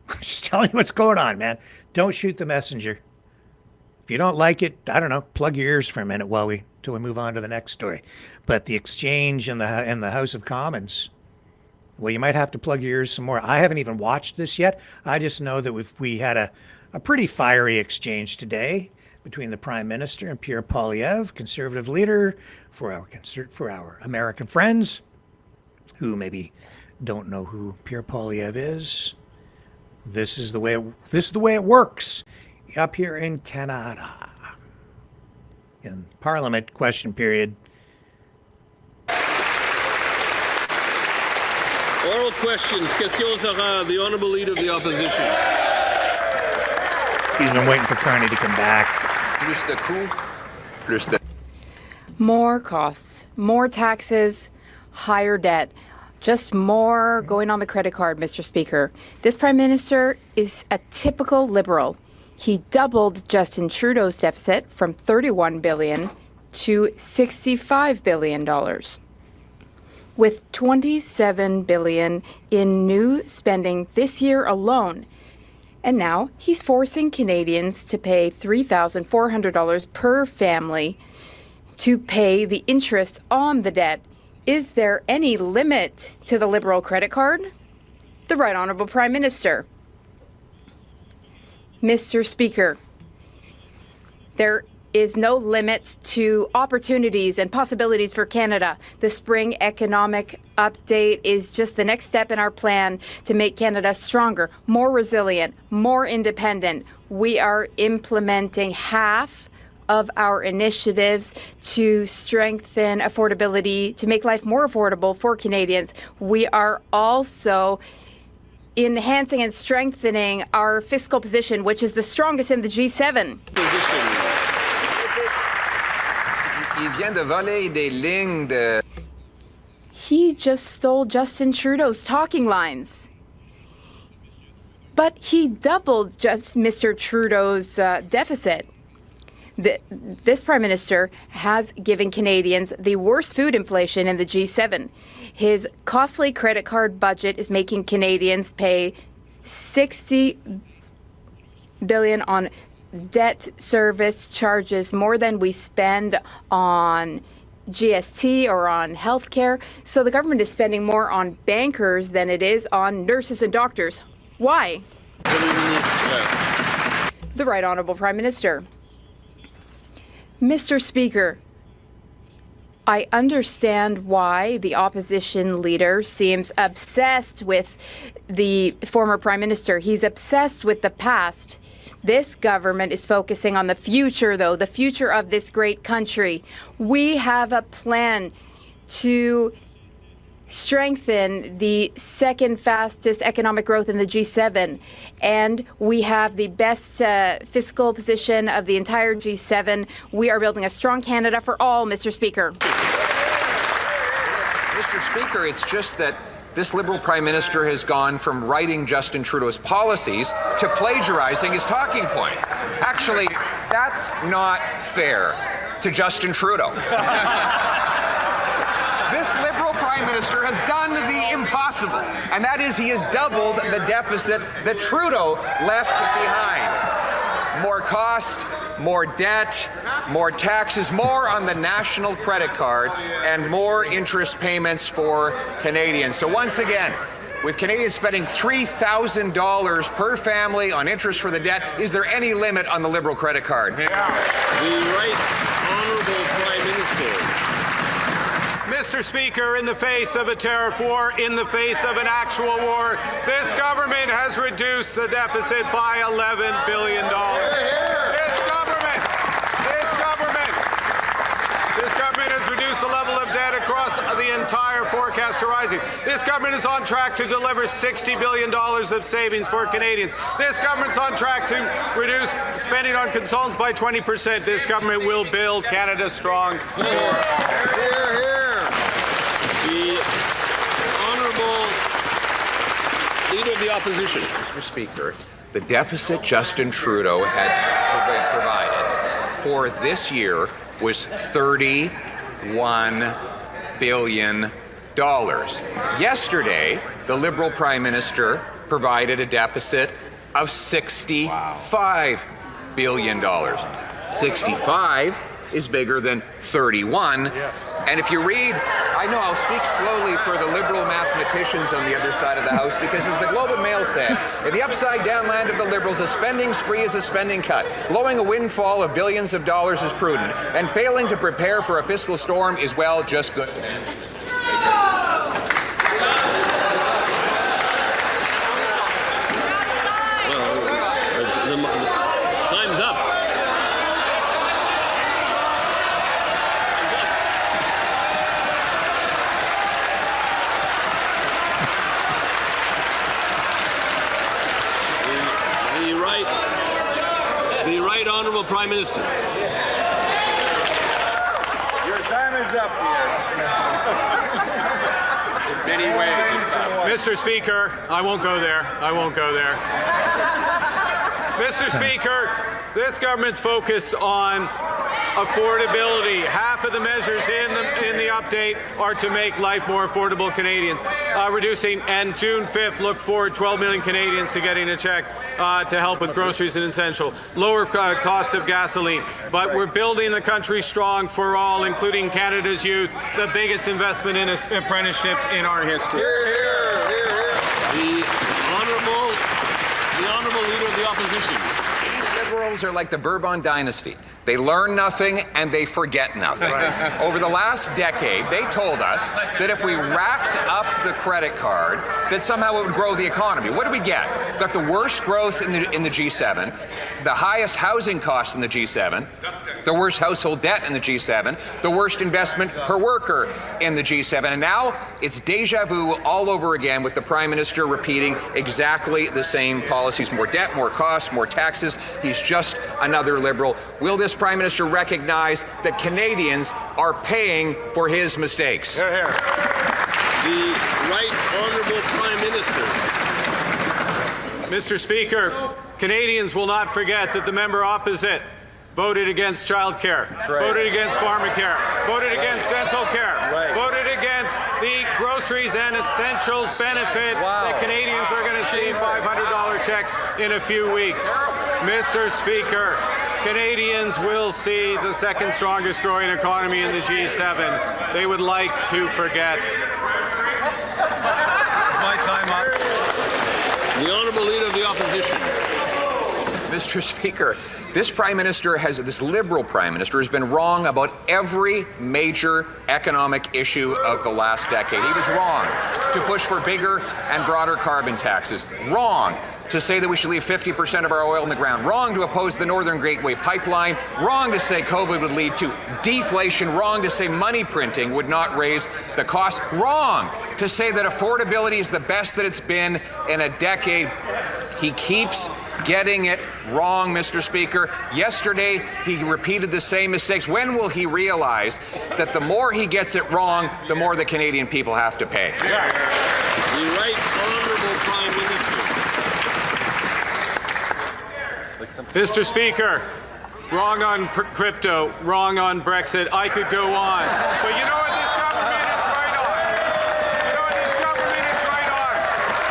I'm just telling you what's going on, man. Don't shoot the messenger. If you don't like it, I don't know, plug your ears for a minute till we move on to the next story. But the exchange in the House of Commons, well, you might have to plug your ears some more. I haven't even watched this yet. I just know that we had a pretty fiery exchange today between the Prime Minister and Pierre Poilievre, Conservative leader, for our American friends who maybe don't know who Pierre Poilievre is. This is the way it works up here in Canada. In Parliament, question period. Oral questions, questions orales, the Honourable Leader of the Opposition. He's been waiting for Carney to come back. Plus de coûts, plus de... More costs, more taxes, higher debt. Just more going on the credit card, Mr. Speaker. This Prime Minister is a typical Liberal. He doubled Justin Trudeau's deficit from $31 billion to $65 billion. With $27 billion in new spending this year alone. And now he's forcing Canadians to pay $3,400 per family to pay the interest on the debt. Is there any limit to the Liberal credit card? The Right Honourable Prime Minister. Mr. Speaker, there is no limit to opportunities and possibilities for Canada. The spring economic update is just the next step in our plan to make Canada stronger, more resilient, more independent. We are implementing half of our initiatives to strengthen affordability, to make life more affordable for Canadians. We are also enhancing and strengthening our fiscal position, which is the strongest in the G7. He just stole Justin Trudeau's talking lines. But he doubled just Mr. Trudeau's deficit. This Prime Minister has given Canadians the worst food inflation in the G7. His costly credit card budget is making Canadians pay $60 billion on debt service charges, more than we spend on GST or on healthcare. So the government is spending more on bankers than it is on nurses and doctors. Why? The Right Honourable Prime Minister. Mr. Speaker, I understand why the opposition leader seems obsessed with the former Prime Minister. He's obsessed with the past. This government is focusing on the future, though, the future of this great country. We have a plan to strengthen the second fastest economic growth in the G7, and we have the best fiscal position of the entire G7. We are building a strong Canada for all, Mr. Speaker. Mr. Speaker, it's just that this Liberal Prime Minister has gone from writing Justin Trudeau's policies to plagiarizing his talking points. Actually, that's not fair to Justin Trudeau. This Liberal Prime Minister has done the impossible, and that is he has doubled the deficit that Trudeau left behind. More cost, more debt, more taxes, more on the national credit card, and more interest payments for Canadians. So once again, with Canadians spending $3,000 per family on interest for the debt, is there any limit on the Liberal credit card? The Right Honourable Prime Minister. Mr. Speaker, in the face of a tariff war, in the face of an actual war, this government has reduced the deficit by $11 billion. This government has reduced the level of debt across the entire forecast horizon. This government is on track to deliver $60 billion of savings for Canadians. This government's on track to reduce spending on consultants by 20%. This government will build Canada strong. The Honourable Leader of the Opposition. Mr. Speaker, the deficit Justin Trudeau had provided for this year was $31 billion. Yesterday, the Liberal Prime Minister provided a deficit of $65 billion. 65 is bigger than 31. Yes. And if you read, I know I'll speak slowly for the Liberal mathematicians on the other side of the House, because as the Globe and Mail said, in the upside-down land of the Liberals, a spending spree is a spending cut. Blowing a windfall of billions of dollars is prudent, and failing to prepare for a fiscal storm is, well, just good. Time's up. The Right Honourable Prime Minister. Your time is up here. In many ways, it's up. Mr. Speaker, I won't go there. Mr. Speaker, this government's focused on affordability. Half of the measures in the update are to make life more affordable Canadians. Reducing, and June 5th, look forward 12 million Canadians to getting a check to help with groceries and essential. Lower cost of gasoline. But we're building the country strong for all, including Canada's youth, the biggest investment in apprenticeships in our history. The Honourable Leader of the Opposition. Liberals are like the Bourbon dynasty. They learn nothing and they forget nothing. Right. Over the last decade, they told us that if we racked up the credit card, that somehow it would grow the economy. What do we get? We've got the worst growth in the G7, the highest housing costs in the G7, the worst household debt in the G7, the worst investment per worker in the G7. And now it's deja vu all over again with the Prime Minister repeating exactly the same policies. More debt, more costs, more taxes. He's just another Liberal. Will this Prime Minister recognize that Canadians are paying for his mistakes? Hear, hear. The Right Honourable Prime Minister. Mr. Speaker, Canadians will not forget that the member opposite voted against childcare, voted against pharmacare, voted against dental care, voted against the groceries and essentials benefit that Canadians are going to see $500 checks in a few weeks. Mr. Speaker, Canadians will see the second strongest growing economy in the G7. They would like to forget. Is my time up? The Honourable Leader of the Opposition. Mr. Speaker, this Liberal Prime Minister has been wrong about every major economic issue of the last decade. He was wrong to push for bigger and broader carbon taxes. Wrong to say that we should leave 50% of our oil in the ground. Wrong to oppose the Northern Gateway pipeline. Wrong to say COVID would lead to deflation. Wrong to say money printing would not raise the cost. Wrong to say that affordability is the best that it's been in a decade. He keeps getting it wrong, Mr. Speaker. Yesterday, he repeated the same mistakes. When will he realize that the more he gets it wrong, the more the Canadian people have to pay? The Right Honourable Prime Minister. Mr. Speaker, wrong on crypto, wrong on Brexit. I could go on. But you know what this government is right on? You know what this government is right on?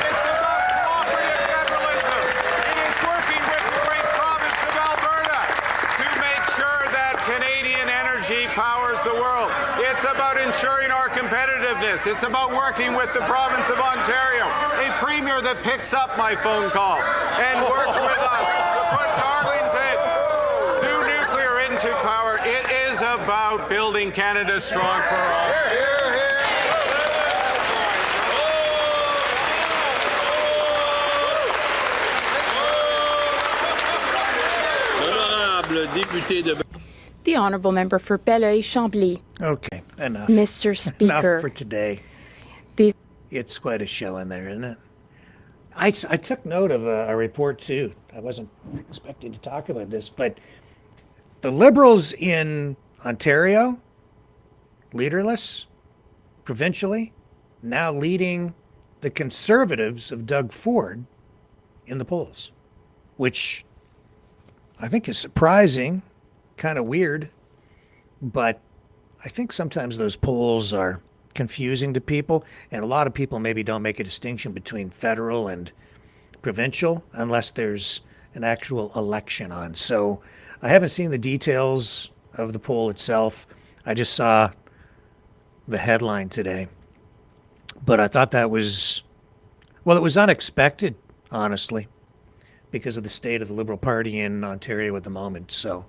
It's about cooperative federalism. It is working with the great province of Alberta to make sure that Canadian energy powers the world. It's about ensuring our competitiveness. It's about working with the province of Ontario, a premier that picks up my phone call and works with us to put Darlington new nuclear into power. It is about building Canada strong for all. L'honorable député de... The Honourable Member for Belleuil-Chambly. Okay, enough. Mr. Speaker. Enough for today. The It's quite a show in there, isn't it? I took note of a report, too. I wasn't expecting to talk about this, but the Liberals in Ontario, leaderless, provincially, now leading the Conservatives of Doug Ford in the polls, which I think is surprising, kind of weird, but I think sometimes those polls are confusing to people, and a lot of people maybe don't make a distinction between federal and provincial unless there's an actual election on. So I haven't seen the details of the poll itself. I just saw the headline today, but I thought that was, well, it was unexpected, honestly, because of the state of the Liberal Party in Ontario at the moment. So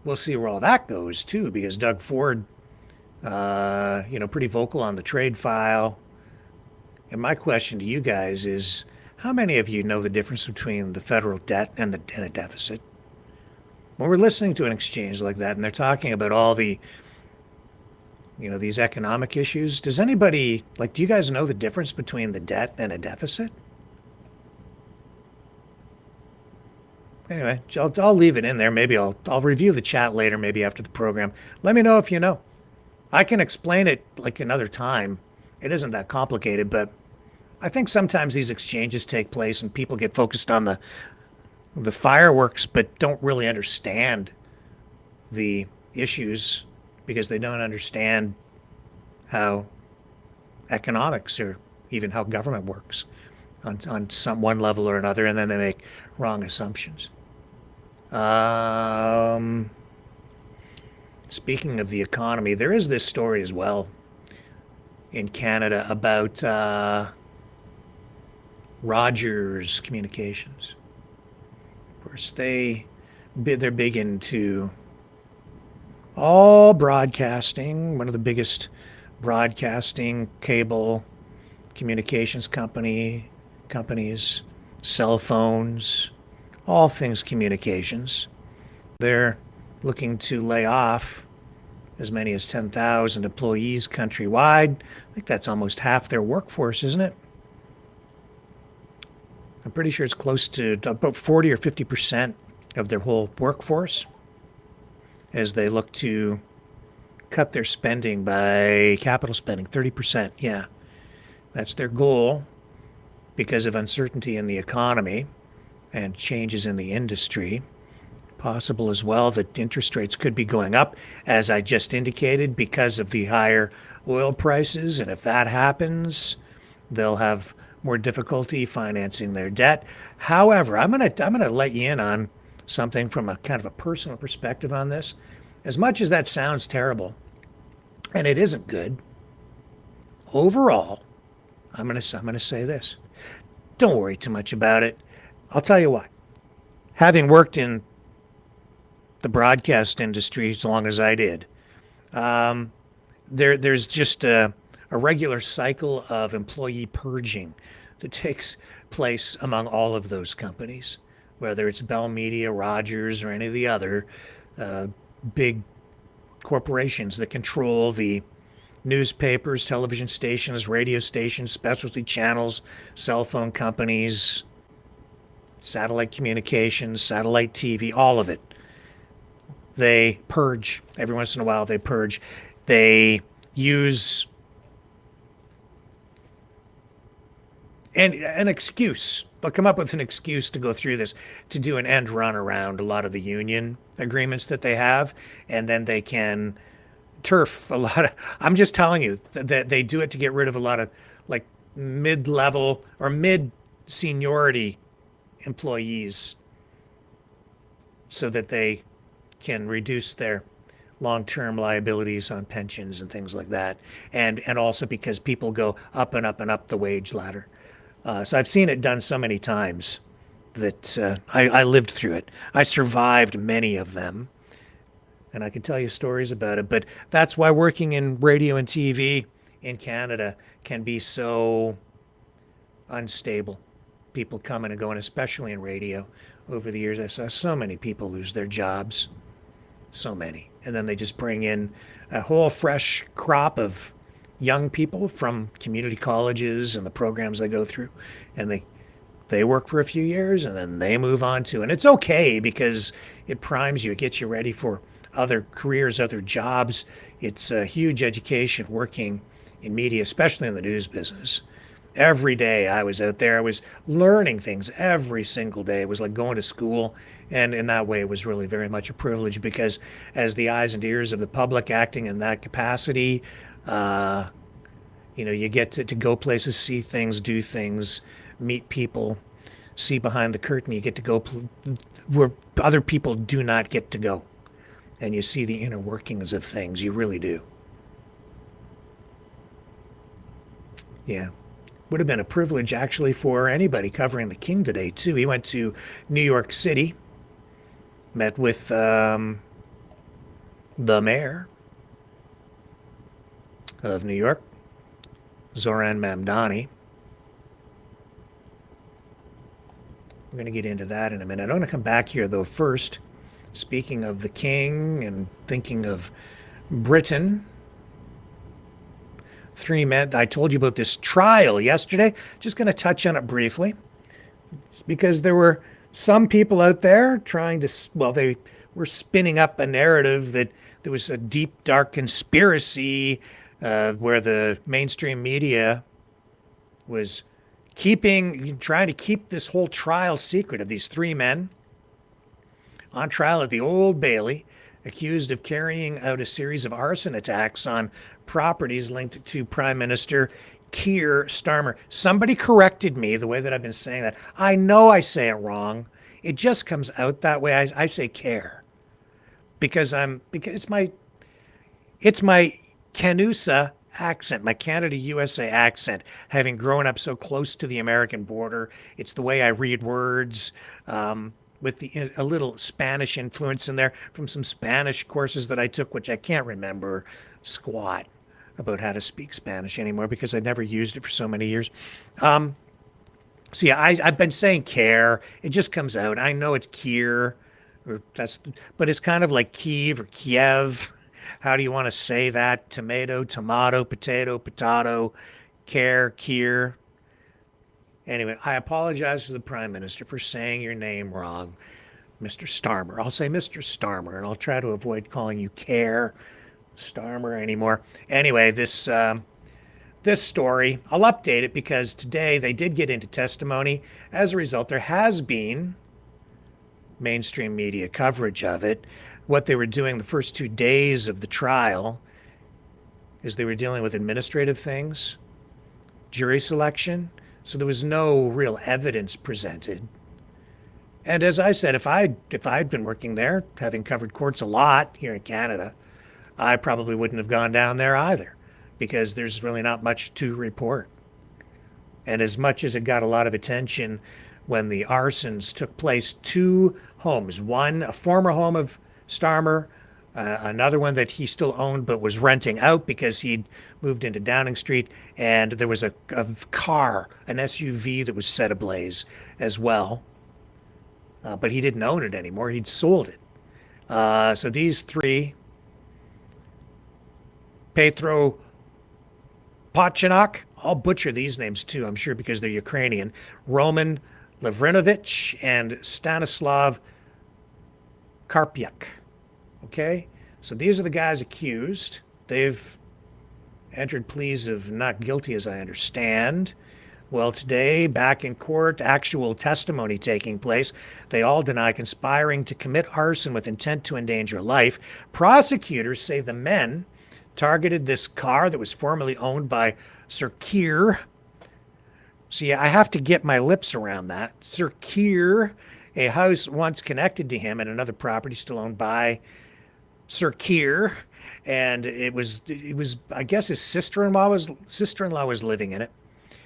we'll see where all that goes too, because Doug Ford, pretty vocal on the trade file. And my question to you guys is, how many of you know the difference between the federal debt and a deficit? When we're listening to an exchange like that and they're talking about all the, these economic issues, does anybody, do you guys know the difference between the debt and a deficit? Anyway, I'll leave it in there. Maybe I'll review the chat later, maybe after the program. Let me know if you know. I can explain it another time. It isn't that complicated, but I think sometimes these exchanges take place and people get focused on the fireworks, but don't really understand the issues because they don't understand how economics or even how government works on some one level or another, and then they make wrong assumptions. Speaking of the economy, there is this story as well in Canada about Rogers Communications. Of course, they're big into all broadcasting, one of the biggest broadcasting cable communications companies, cell phones, all things communications. They're looking to lay off as many as 10,000 employees countrywide. I think that's almost half their workforce, isn't it? I'm pretty sure it's close to about 40 or 50% of their whole workforce as they look to cut their spending by capital spending, 30%. Yeah, that's their goal because of uncertainty in the economy and changes in the industry. Possible as well that interest rates could be going up, as I just indicated, because of the higher oil prices. And if that happens, they'll have more difficulty financing their debt. However, I'm gonna let you in on something from a kind of a personal perspective on this. As much as that sounds terrible, and it isn't good, overall, I'm gonna say this. don't worry too much about it. I'll tell you what. Having worked in the broadcast industry as long as I did, there's just a regular cycle of employee purging that takes place among all of those companies, whether it's Bell Media, Rogers, or any of the other big corporations that control the newspapers, television stations, radio stations, specialty channels, cell phone companies, satellite communications, satellite TV, all of it. They purge. Every once in a while, they purge. They use an excuse. They'll come up with an excuse to go through this, to do an end run around a lot of the union agreements that they have, and then they can turf a lot of, I'm just telling you that they do it to get rid of a lot of like mid-level or mid-seniority employees so that they can reduce their long-term liabilities on pensions and things like that. And also because people go up and up and up the wage ladder. So I've seen it done so many times that I lived through it. I survived many of them. And I can tell you stories about it. But that's why working in radio and TV in Canada can be so unstable. People coming and going, especially in radio. Over the years, I saw so many people lose their jobs. So many. And then they just bring in a whole fresh crop of young people from community colleges and the programs they go through. And they work for a few years and then they move on to. And it's okay because it primes you. It gets you ready for other careers, other jobs. It's a huge education working in media, especially in the news business. Every day I was out there, I was learning things every single day. It was like going to school. And in that way, it was really very much a privilege because as the eyes and ears of the public acting in that capacity, you get to go places, see things, do things, meet people, see behind the curtain. You get to go where other people do not get to go. And you see the inner workings of things. You really do. Yeah. Would have been a privilege, actually, for anybody covering the King today, too. He went to New York City, met with the mayor of New York, Zoran Mamdani. We're going to get into that in a minute. I want to come back here, though, first. Speaking of the King and thinking of Britain, 3 men, I told you about this trial yesterday. Just going to touch on it briefly. It's because there were some people out there trying to, they were spinning up a narrative that there was a deep, dark conspiracy where the mainstream media was trying to keep this whole trial secret of these 3 men on trial at the Old Bailey, accused of carrying out a series of arson attacks on properties linked to Prime Minister Keir Starmer. Somebody corrected me the way that I've been saying that. I know I say it wrong. It just comes out that way. I say care because it's my Canusa accent, my Canada USA accent, having grown up so close to the American border. It's the way I read words. With a little Spanish influence in there from some Spanish courses that I took, which I can't remember squat about how to speak Spanish anymore because I never used it for so many years. So yeah, I've been saying care. It just comes out. I know it's Kier, but it's kind of like Kiev or Kiev. How do you want to say that? Tomato, potato, care, Kier. Anyway, I apologize to the Prime Minister for saying your name wrong, Mr. Starmer. I'll say Mr. Starmer, and I'll try to avoid calling you Care Starmer anymore. Anyway, this story, I'll update it because today they did get into testimony. As a result, there has been mainstream media coverage of it. What they were doing the first 2 days of the trial is they were dealing with administrative things, jury selection. So there was no real evidence presented. And as I said, if I'd been working there, having covered courts a lot here in Canada, I probably wouldn't have gone down there either, because there's really not much to report. And as much as it got a lot of attention when the arsons took place, 2 homes, one a former home of Starmer, another one that he still owned but was renting out because he'd moved into Downing Street, and there was a car, an SUV that was set ablaze as well. But he didn't own it anymore. He'd sold it. So these 3, Petro Pochinok, I'll butcher these names too, I'm sure, because they're Ukrainian, Roman Lavrinovich and Stanislav Karpyuk. Okay? So these are the guys accused. They've entered pleas of not guilty, as I understand. Well, today, back in court, actual testimony taking place. They all deny conspiring to commit arson with intent to endanger life. Prosecutors say the men targeted this car that was formerly owned by Sir Keir. See, I have to get my lips around that. Sir Keir, a house once connected to him and another property still owned by Sir Keir. And it was I guess his sister-in-law was living in it.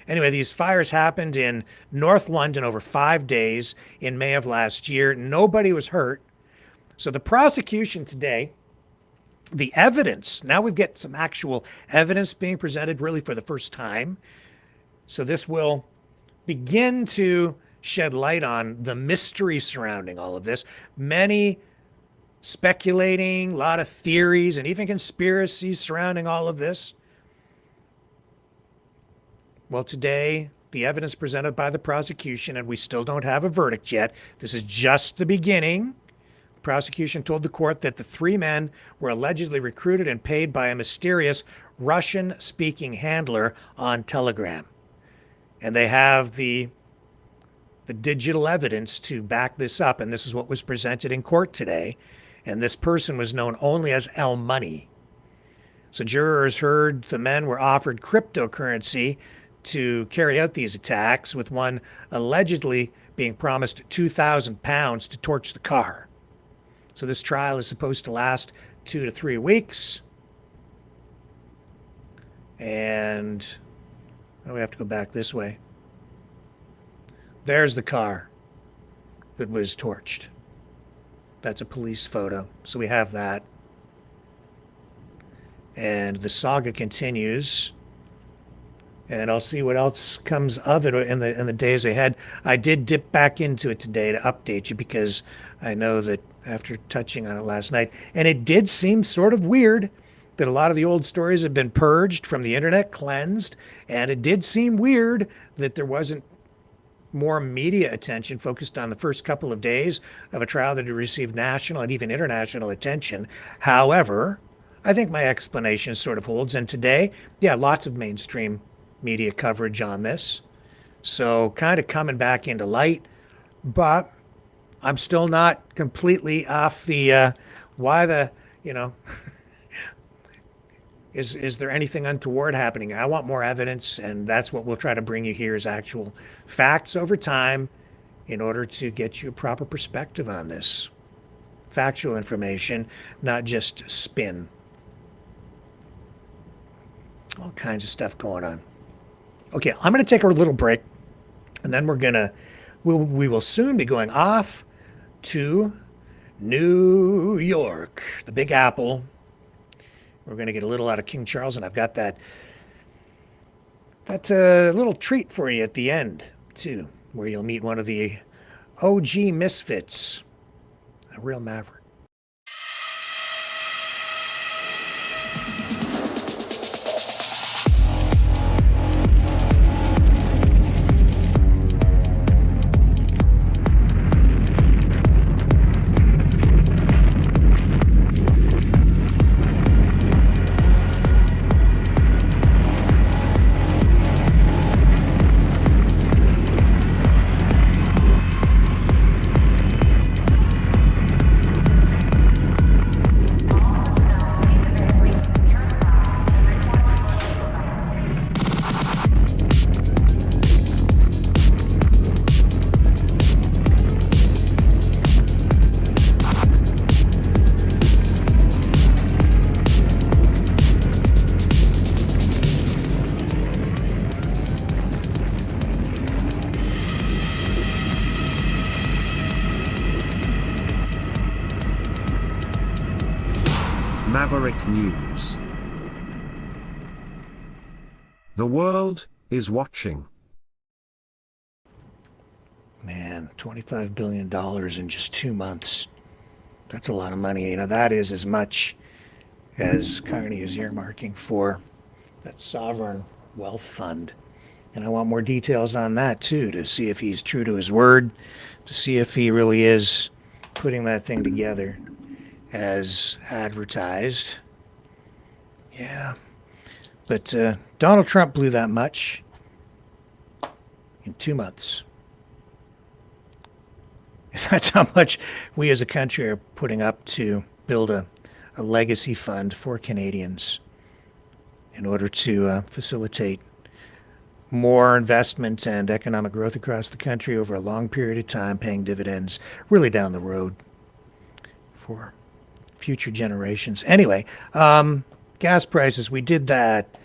Anyway, these fires happened in North London over 5 days in May of last year. Nobody was hurt. So the prosecution today, the evidence, now we've got some actual evidence being presented really for the first time. So this will begin to shed light on the mystery surrounding all of this. Many speculating, a lot of theories and even conspiracies surrounding all of this. Well, today, the evidence presented by the prosecution, and we still don't have a verdict yet. This is just the beginning. The prosecution told the court that the 3 men were allegedly recruited and paid by a mysterious Russian-speaking handler on Telegram. And they have the digital evidence to back this up, and this is what was presented in court today. And this person was known only as El Money. So jurors heard the men were offered cryptocurrency to carry out these attacks, with one allegedly being promised £2,000 to torch the car. So this trial is supposed to last 2 to 3 weeks. And we have to go back this way. There's the car that was torched. That's a police photo. So we have that. And the saga continues. And I'll see what else comes of it in the days ahead. I did dip back into it today to update you because I know that after touching on it last night, and it did seem sort of weird that a lot of the old stories have been purged from the internet, cleansed, and it did seem weird that there wasn't more media attention focused on the first couple of days of a trial that had received national and even international attention. However, I think my explanation sort of holds, and today, lots of mainstream media coverage on this. So kind of coming back into light, but I'm still not completely off the, is there anything untoward happening? I want more evidence, and that's what we'll try to bring you here is actual facts over time in order to get you a proper perspective on this. Factual information, not just spin. All kinds of stuff going on. Okay, I'm going to take a little break, and then we will soon be going off to New York, the Big Apple. We're going to get a little out of King Charles, and I've got that little treat for you at the end, too, where you'll meet one of the OG misfits, a real maverick. Maverick News. The world is watching. Man, $25 billion in just 2 months. That's a lot of money. You know, that is as much as Carney is earmarking for that sovereign wealth fund. And I want more details on that too, to see if he's true to his word, to see if he really is putting that thing together as advertised. Yeah. But Donald Trump blew that much in 2 months. That's how much we as a country are putting up to build a legacy fund for Canadians in order to facilitate more investment and economic growth across the country over a long period of time, paying dividends really down the road for future generations. Anyway, gas prices, we did that.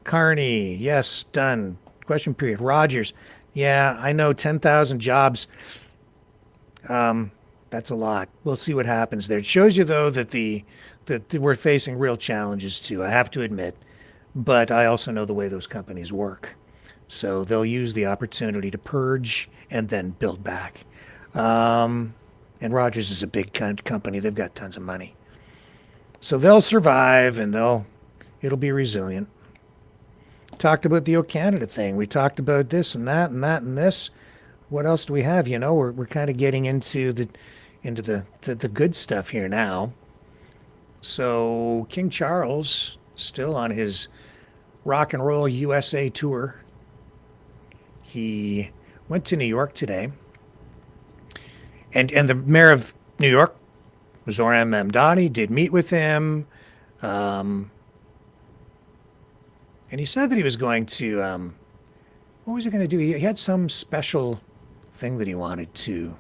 Carney, yes, done. Question period. Rogers, yeah, I know, 10,000 jobs. That's a lot. We'll see what happens there. It shows you, though, that we're facing real challenges, too, I have to admit. But I also know the way those companies work. So they'll use the opportunity to purge and then build back. And Rogers is a big company. They've got tons of money. So they'll survive and it'll be resilient. Talked about the O Canada thing. We talked about this and that and that and this. What else do we have? You know, we're kind of getting into the good stuff here now. So King Charles, still on his rock and roll USA tour. He went to New York today. And the mayor of New York, Zoran Mamdani, did meet with him. And he said that he was going to, what was he going to do? He had some special thing that he wanted to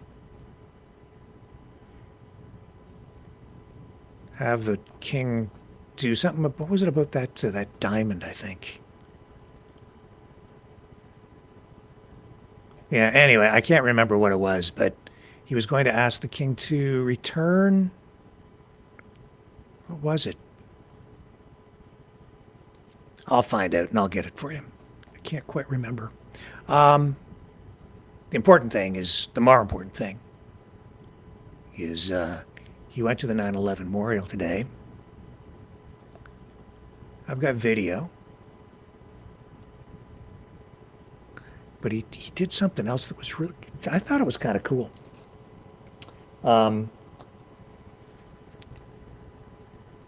have the king do something. What was it about that diamond, I think? Yeah, anyway, I can't remember what it was, but he was going to ask the king to return. What was it? I'll find out and I'll get it for you. I can't quite remember. The important thing is, the more important thing is he went to the 9/11 memorial today. I've got video. But he did something else that was really, I thought it was kind of cool.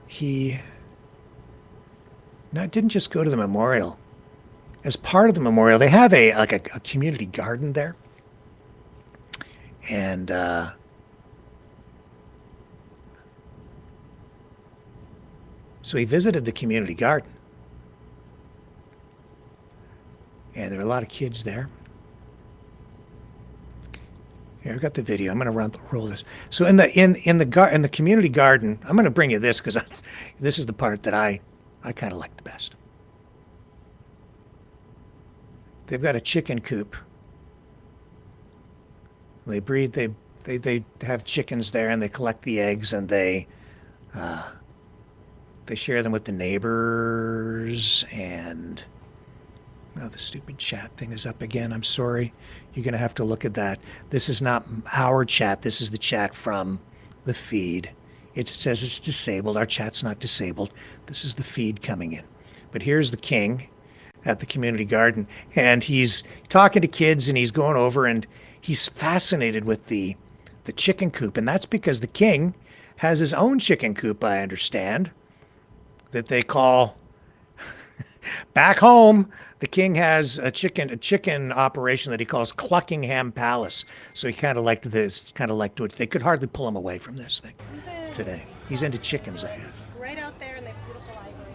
He didn't just go to the memorial. As part of the memorial, they have a community garden there. And so he visited the community garden. And there are a lot of kids there. Here, I've got the video. I'm going to roll this. So in the community garden, I'm going to bring you this because this is the part that I kind of like the best. They've got a chicken coop. They breed. They have chickens there, and they collect the eggs, and they share them with the neighbors. And oh, the stupid chat thing is up again. I'm sorry. You're going to have to look at that. This is not our chat. This is the chat from the feed. It says it's disabled. Our chat's not disabled. This is the feed coming in. But here's the king at the community garden. And he's talking to kids, and he's going over, and he's fascinated with the chicken coop. And that's because the king has his own chicken coop, I understand, that they call back home. The king has a chicken operation that he calls Cluckingham Palace. So he kind of liked it. They could hardly pull him away from this thing today. He's into chickens, I guess. Right out there in the beautiful library.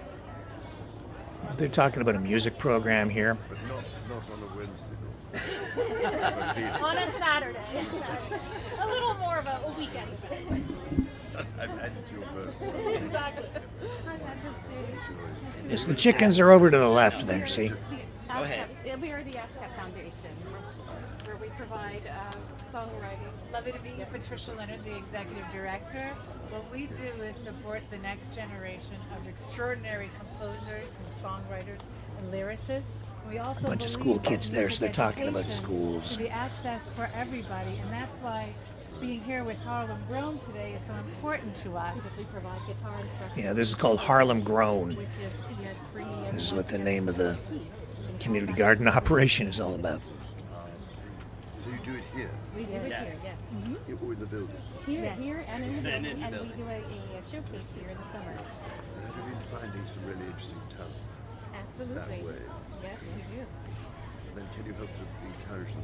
They're talking about a music program here. But not on a Wednesday. On a Saturday. A little more of a weekend. I've added you first. Exactly. Yes, the chickens are over to the left there, see? Go ahead. We are the ASCAP Foundation, where we provide songwriting. Lovely to be here. Patricia Leonard, the executive director. What we do is support the next generation of extraordinary composers and songwriters and lyricists. We also Bunch of believe school that kids there, so they're music talking about education schools. should be access for everybody, and that's why being here with Harlem Grown today is so important to us. Because we provide guitar instruction. Yeah, this is called Harlem Grown. Which is bringing This is what the name of the community garden operation is all about. So you do it here? We do it here, yes. Or in the building? Here and in the building, and we do a showcase here in the summer. And have you been finding some really interesting talent Absolutely. that way? Yes, we do. And then can you help to encourage them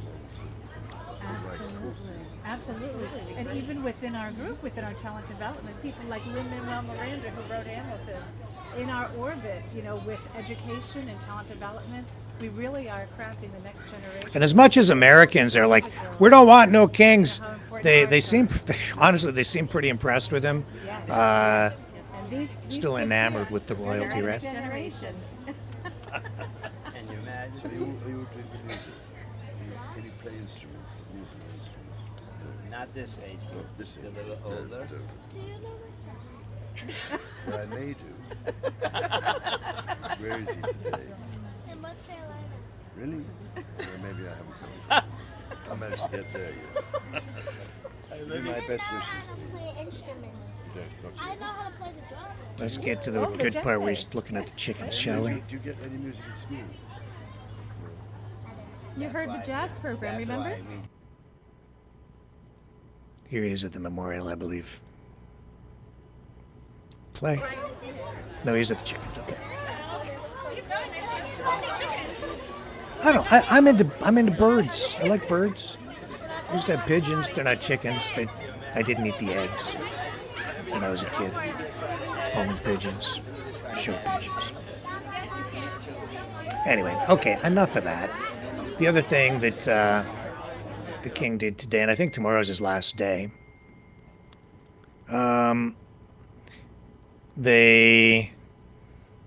all to write courses? Absolutely. And even within our group, within our talent development, people like Lin-Manuel Miranda, who wrote Hamilton, in our orbit, with education and talent development, we really are crafting the next generation. And as much as Americans are like, we don't want no kings, they seem, honestly, they seem pretty impressed with him. Still enamored with the royalty, right? Generation. Can you imagine? So you do the music? Can you play instruments, musical instruments? Not this age group. This age. A little older. Well, I may do. Where is he today? In North Carolina. Really? Well, maybe I haven't come. I managed to get there, yes. Give my best wishes. Play instruments. You don't, I know how to play the drum. Let's get to the good part where he's looking at the chickens, shall we? Do you get any music in school? You heard the jazz program, remember? Here he is at the memorial, I believe. Play. No, he's at the chickens. Okay. I don't know. I'm into birds. I like birds. I used to have pigeons. They're not chickens. I didn't eat the eggs when I was a kid. Homing pigeons, show pigeons. Anyway, okay, enough of that. The other thing that the king did today, and I think tomorrow's his last day, they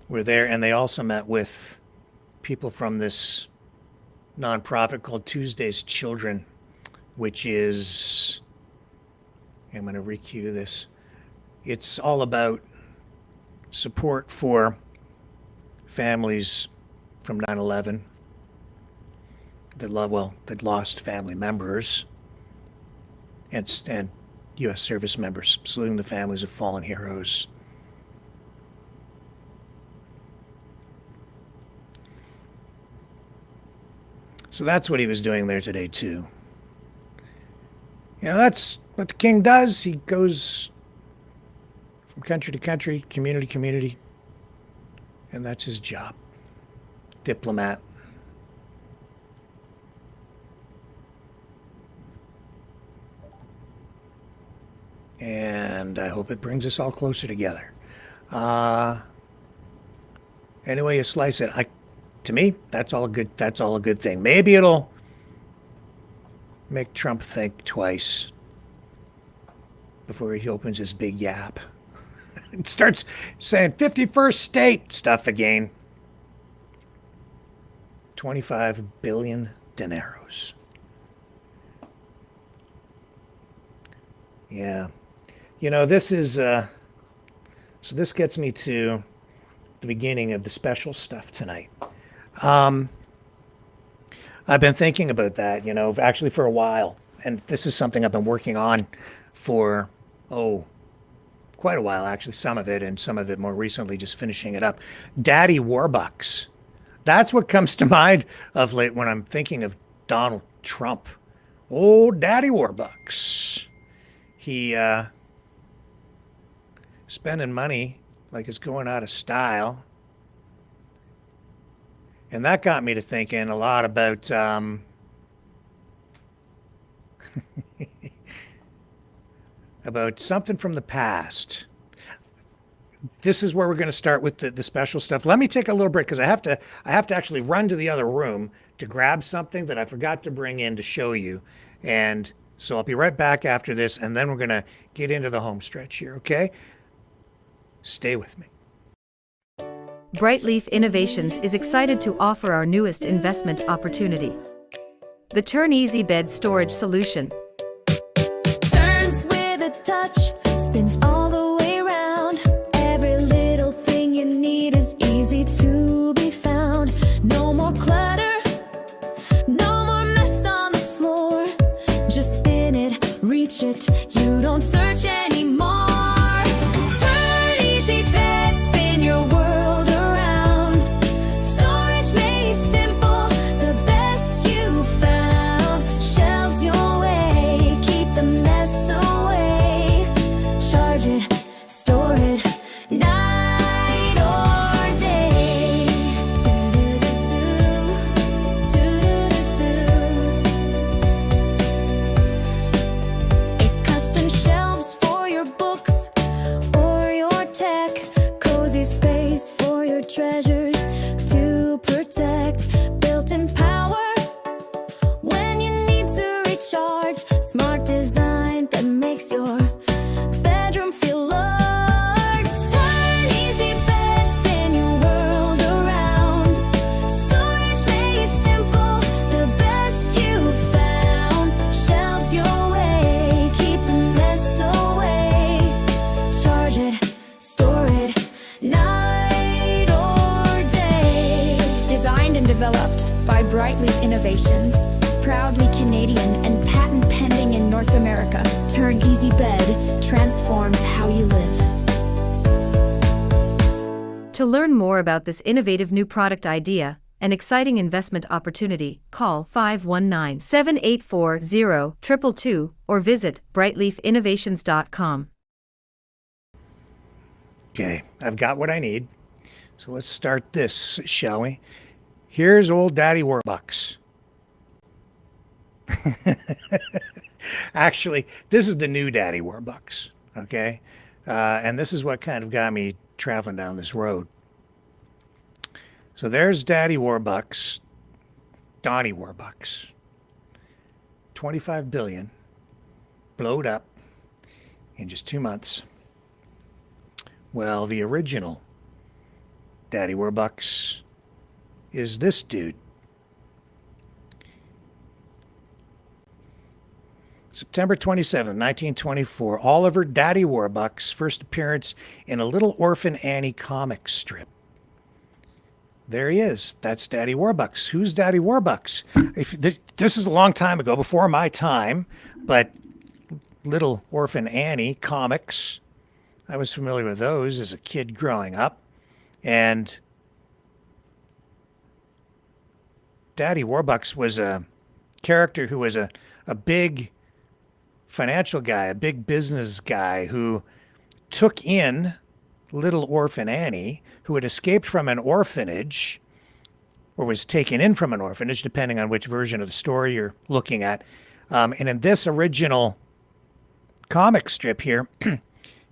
were there, and they also met with people from this nonprofit called Tuesday's Children, which is, I'm going to recue this. It's all about support for families from 9/11 that lost family members, and U.S. service members, saluting the families of fallen heroes. So that's what he was doing there today, too. That's what the king does. He goes from country to country, community to community, and that's his job. Diplomat. And I hope it brings us all closer together. Any way you slice it, to me, that's all a good thing. Maybe it'll make Trump think twice before he opens his big yap and starts saying 51st state stuff again. 25 billion dineros. Yeah. This is, so this gets me to the beginning of the special stuff tonight. I've been thinking about that, actually for a while. And this is something I've been working on for, quite a while, actually, some of it, and some of it more recently, just finishing it up. Daddy Warbucks. That's what comes to mind of late when I'm thinking of Donald Trump. Daddy Warbucks. He, spending money like it's going out of style. And that got me to thinking a lot about about something from the past. This is where we're going to start with the special stuff. Let me take a little break because I have to actually run to the other room to grab something that I forgot to bring in to show you. And so I'll be right back after this, and then we're going to get into the home stretch here, okay? Stay with me. Brightleaf Innovations is excited to offer our newest investment opportunity, the Turn Easy Bed Storage Solution. Turns with a touch, spin convenience all the way around. Every little thing you need is easy to be found. No more clutter, no more mess on the floor. Just spin it, reach it, you don't search anymore. Turn easy bed, spin your world around. Storage made simple, the best you found. Shelves your way, keep the mess away. Charge it, store it, night or day. Custom shelves for your books or your tech. Cozy space for your treasures to protect. Built-in power when you need to recharge. Smart design that makes your bedroom feel large. Turn easy bed, spin your world around. Storage made simple, the best you found. Shelves your way, keep the mess away. Charge it, store it, night or day. Designed and developed by Brightleaf Innovations. Proudly Canadian and patent pending in North America. Turn easy bed transforms how you live. To learn more about this innovative new product idea and exciting investment opportunity, call 519-784-0222 or visit brightleafinnovations.com. Okay, I've got what I need. So let's start this, shall we? Here's old Daddy Warbucks. Actually, this is the new Daddy Warbucks, okay? And this is what kind of got me traveling down this road. So there's Daddy Warbucks, Donnie Warbucks. 25 billion, blowed up in just 2 months. Well, the original Daddy Warbucks is this dude. September 27, 1924, Oliver Daddy Warbucks' first appearance in a Little Orphan Annie comic strip. There he is. That's Daddy Warbucks. Who's Daddy Warbucks? This is a long time ago, before my time, but Little Orphan Annie comics, I was familiar with those as a kid growing up. And Daddy Warbucks was a character who was a big financial guy, a big business guy who took in Little Orphan Annie, who had escaped from an orphanage, or was taken in from an orphanage, depending on which version of the story you're looking at. And in this original comic strip here,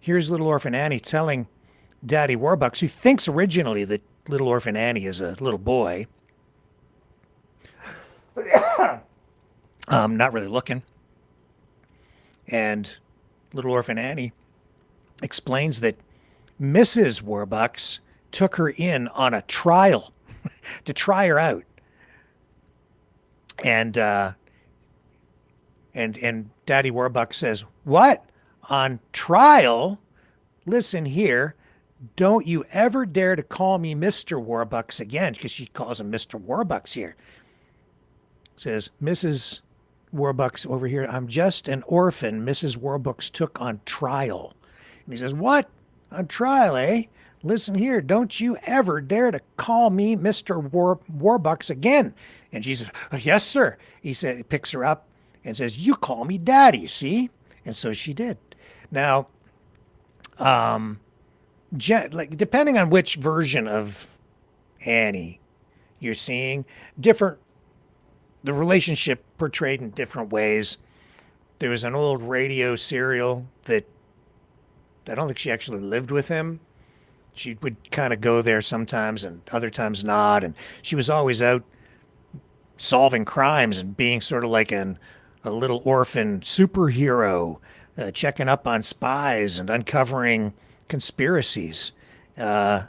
here's Little Orphan Annie telling Daddy Warbucks, who thinks originally that Little Orphan Annie is a little boy, not really looking. And Little Orphan Annie explains that Mrs. Warbucks took her in on a trial to try her out. And Daddy Warbucks says, "What? On trial? Listen here, don't you ever dare to call me Mr. Warbucks again," because she calls him Mr. Warbucks here. Says, "Mrs. Warbucks over here, I'm just an orphan Mrs. Warbucks took on trial." And he says, "What? On trial, eh? Listen here, don't you ever dare to call me Mr. Warbucks again." And she says, "Yes, sir." He picks her up and says, "You call me Daddy, see?" And so she did. Now, depending on which version of Annie you're seeing, the relationship portrayed in different ways. There was an old radio serial that I don't think she actually lived with him. She would kind of go there sometimes and other times not. And she was always out solving crimes and being sort of like a little orphan superhero, checking up on spies and uncovering conspiracies and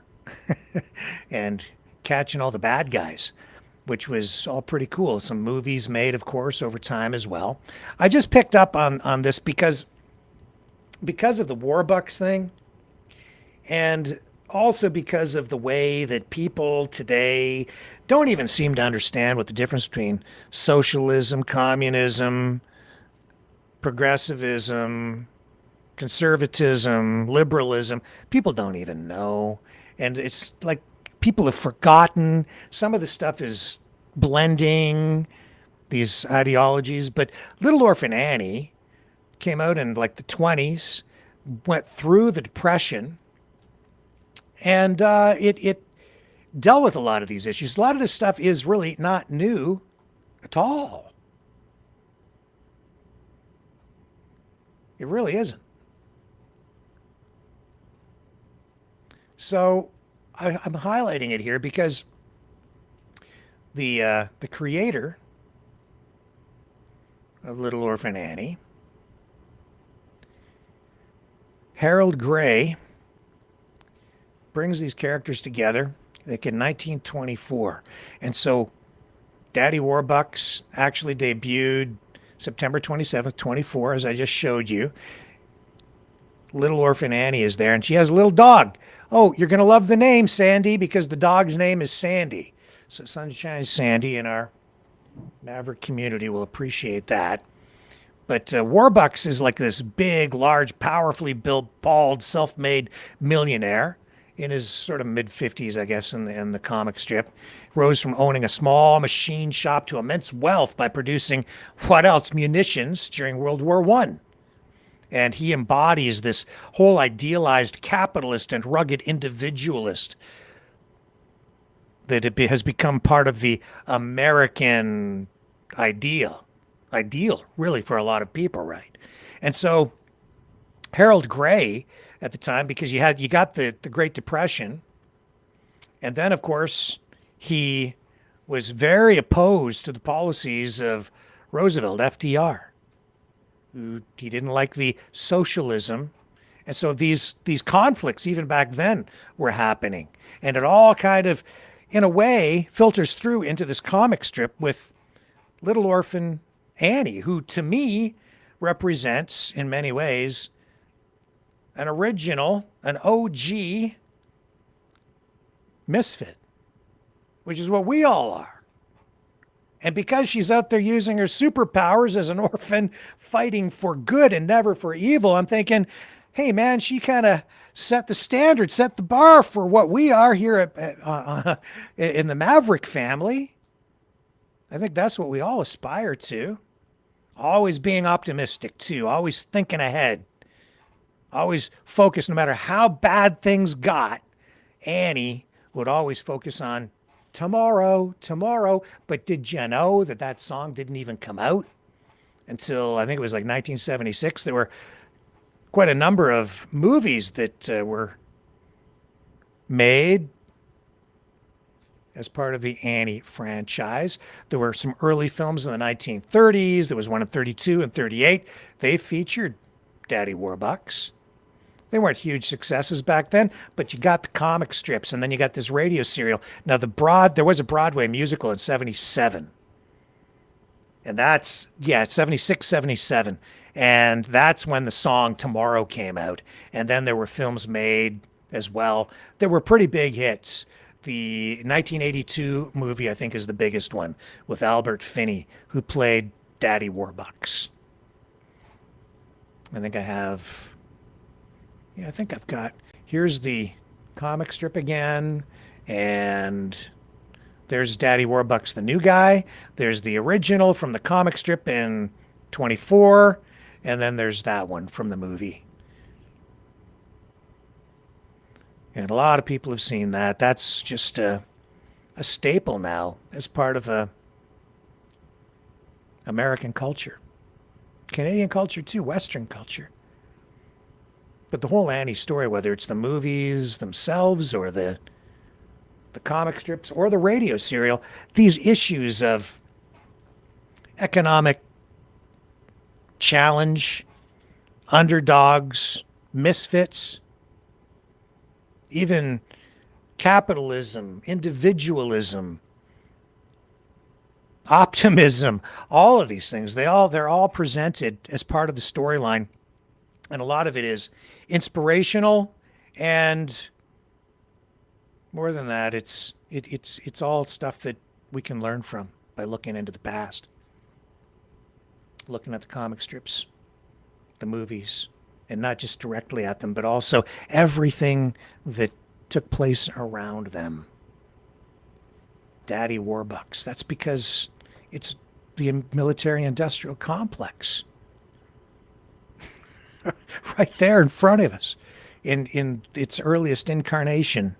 catching all the bad guys, which was all pretty cool. Some movies made, of course, over time as well. I just picked up on this because because of the Warbucks thing, and also because of the way that people today don't even seem to understand what the difference between socialism, communism, progressivism, conservatism, liberalism, people don't even know. And it's like people have forgotten. Some of the stuff is blending these ideologies. But Little Orphan Annie came out in like the 20s, went through the Depression, and it dealt with a lot of these issues. A lot of this stuff is really not new at all. It really isn't. So I'm highlighting it here because the creator of Little Orphan Annie, Harold Gray, brings these characters together like in 1924. And so Daddy Warbucks actually debuted September 27th, 24, as I just showed you. Little Orphan Annie is there, and she has a little dog. Oh, you're going to love the name, Sandy, because the dog's name is Sandy. So Sunshine Sandy in our Maverick community will appreciate that. But Warbucks is like this big, large, powerfully built, bald, self-made millionaire in his sort of mid-50s, I guess, in the comic strip. Rose from owning a small machine shop to immense wealth by producing, what else, munitions during World War I. And he embodies this whole idealized capitalist and rugged individualist that has become part of the American ideal, really, for a lot of people, right? And so Harold Gray at the time, because you got the Great Depression, and then, of course, he was very opposed to the policies of Roosevelt, FDR. He didn't like the socialism. And so these conflicts, even back then, were happening. And it all kind of, in a way, filters through into this comic strip with Little Orphan Annie, who, to me, represents, in many ways, an original, an OG misfit, which is what we all are. And because she's out there using her superpowers as an orphan, fighting for good and never for evil, I'm thinking, hey, man, she kind of set the standard, set the bar for what we are here in the Maverick family. I think that's what we all aspire to. Always being optimistic, too. Always thinking ahead. Always focused, no matter how bad things got. Annie would always focus on tomorrow. But did you know that song didn't even come out until, I think it was like 1976? There were quite a number of movies that were made as part of the Annie franchise. There were some early films in the 1930s. There was one in 32 and 38. They featured Daddy Warbucks. They weren't huge successes back then, but you got the comic strips, and then you got this radio serial. Now, there was a Broadway musical in 77. And that's, 76, 77. And that's when the song Tomorrow came out. And then there were films made as well. There were pretty big hits. The 1982 movie, I think, is the biggest one, with Albert Finney, who played Daddy Warbucks. I think I've got, here's the comic strip again, and there's Daddy Warbucks, the new guy. There's the original from the comic strip in 24, and then there's that one from the movie. And a lot of people have seen that. That's just a staple now as part of American culture. Canadian culture too, Western culture. But the whole Annie story, whether it's the movies themselves or the comic strips or the radio serial, these issues of economic challenge, underdogs, misfits, even capitalism, individualism, optimism, all of these things, they're all presented as part of the storyline And a lot of it is inspirational, and more than that, it's all stuff that we can learn from by looking into the past, looking at the comic strips, the movies, and not just directly at them, but also everything that took place around them. Daddy Warbucks. That's because it's the military-industrial complex right there in front of us in its earliest incarnation.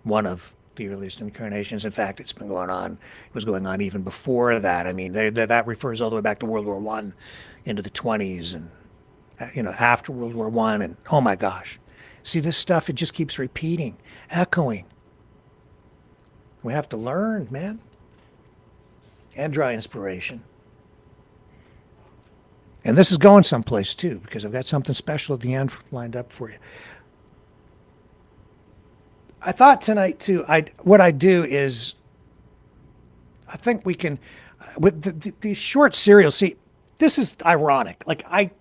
One of the earliest incarnations. In fact, it's been going on. It was going on even before that. I mean, that refers all the way back to World War I, into the 20s, and after World War I, and oh my gosh. See, this stuff, it just keeps repeating, echoing. We have to learn, man. And draw inspiration. And this is going someplace too, because I've got something special at the end lined up for you. I thought tonight too, what I do is, I think we can, with these short serials, see, this is ironic. Like I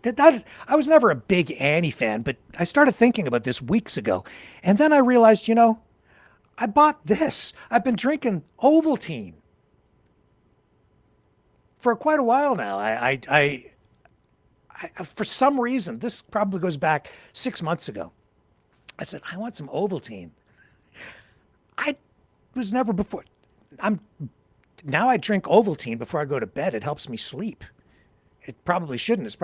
was never a big Annie fan, but I started thinking about this weeks ago. And then I realized, I bought this. I've been drinking Ovaltine for quite a while now. I for some reason, this probably goes back 6 months ago. I said, I want some Ovaltine. I was never before. Now I drink Ovaltine before I go to bed. It helps me sleep. It probably shouldn't. It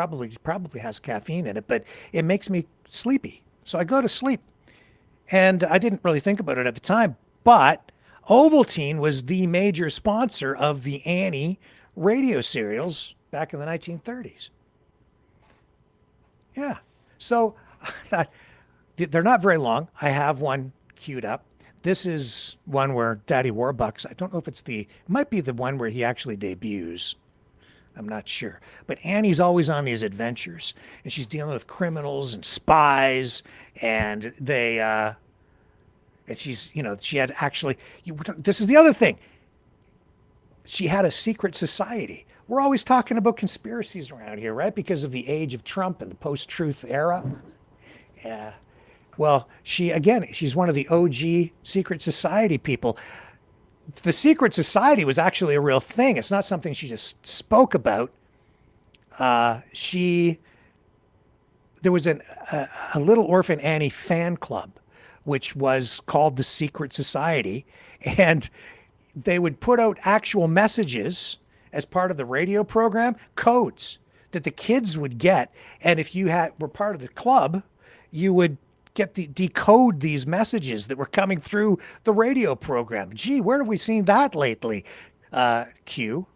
probably has caffeine in it, but it makes me sleepy. So I go to sleep. And I didn't really think about it at the time, but Ovaltine was the major sponsor of the Annie radio serials back in the 1930s. Yeah. So I thought, they're not very long. I have one queued up. This is one where Daddy Warbucks, I don't know if it might be the one where he actually debuts. I'm not sure. But Annie's always on these adventures, and she's dealing with criminals and spies, and and she's, she had actually, this is the other thing. She had a secret society. We're always talking about conspiracies around here, right? Because of the age of Trump and the post-truth era. Yeah. Well, she's one of the OG secret society people. The secret society was actually a real thing. It's not something she just spoke about. There was a Little Orphan Annie fan club, which was called the Secret Society, and they would put out actual messages as part of the radio program, codes that the kids would get, and if you were part of the club, you would decode these messages that were coming through the radio program. Gee, where have we seen that lately? Q.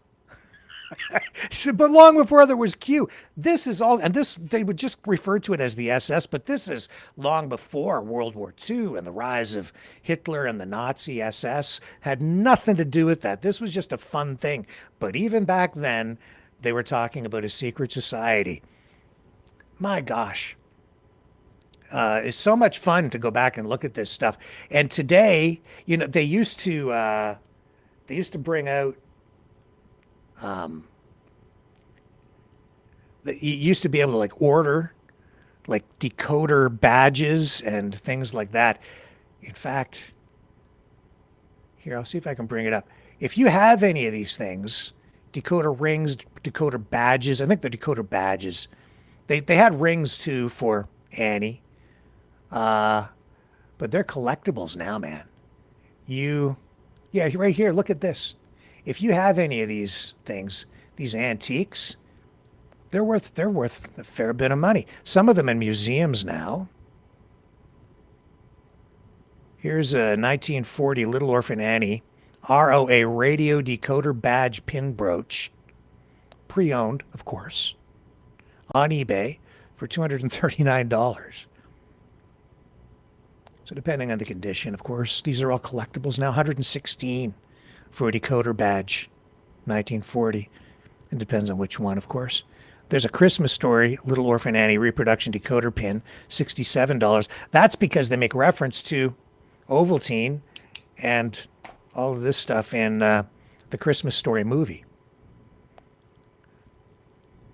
But long before there was Q. This is all, and they would just refer to it as the SS, but this is long before World War II and the rise of Hitler and the Nazi SS. Had nothing to do with that. This was just a fun thing. But even back then, they were talking about a secret society. My gosh. It's so much fun to go back and look at this stuff. And today, they used to bring out, you used to be able to order decoder badges and things like that. In fact, here, I'll see if I can bring it up. If you have any of these things, decoder rings, decoder badges, I think they're decoder badges. They had rings too for Annie. But they're collectibles now, man. Right here, look at this. If you have any of these things, these antiques, they're worth a fair bit of money. Some of them in museums now. Here's a 1940 Little Orphan Annie ROA radio decoder badge pin brooch, pre-owned, of course, on eBay for $239. So depending on the condition, of course, these are all collectibles now. $116 for a decoder badge, 1940. It depends on which one, of course. There's a Christmas Story Little Orphan Annie reproduction decoder pin, $67. That's because they make reference to Ovaltine and all of this stuff in the Christmas Story movie.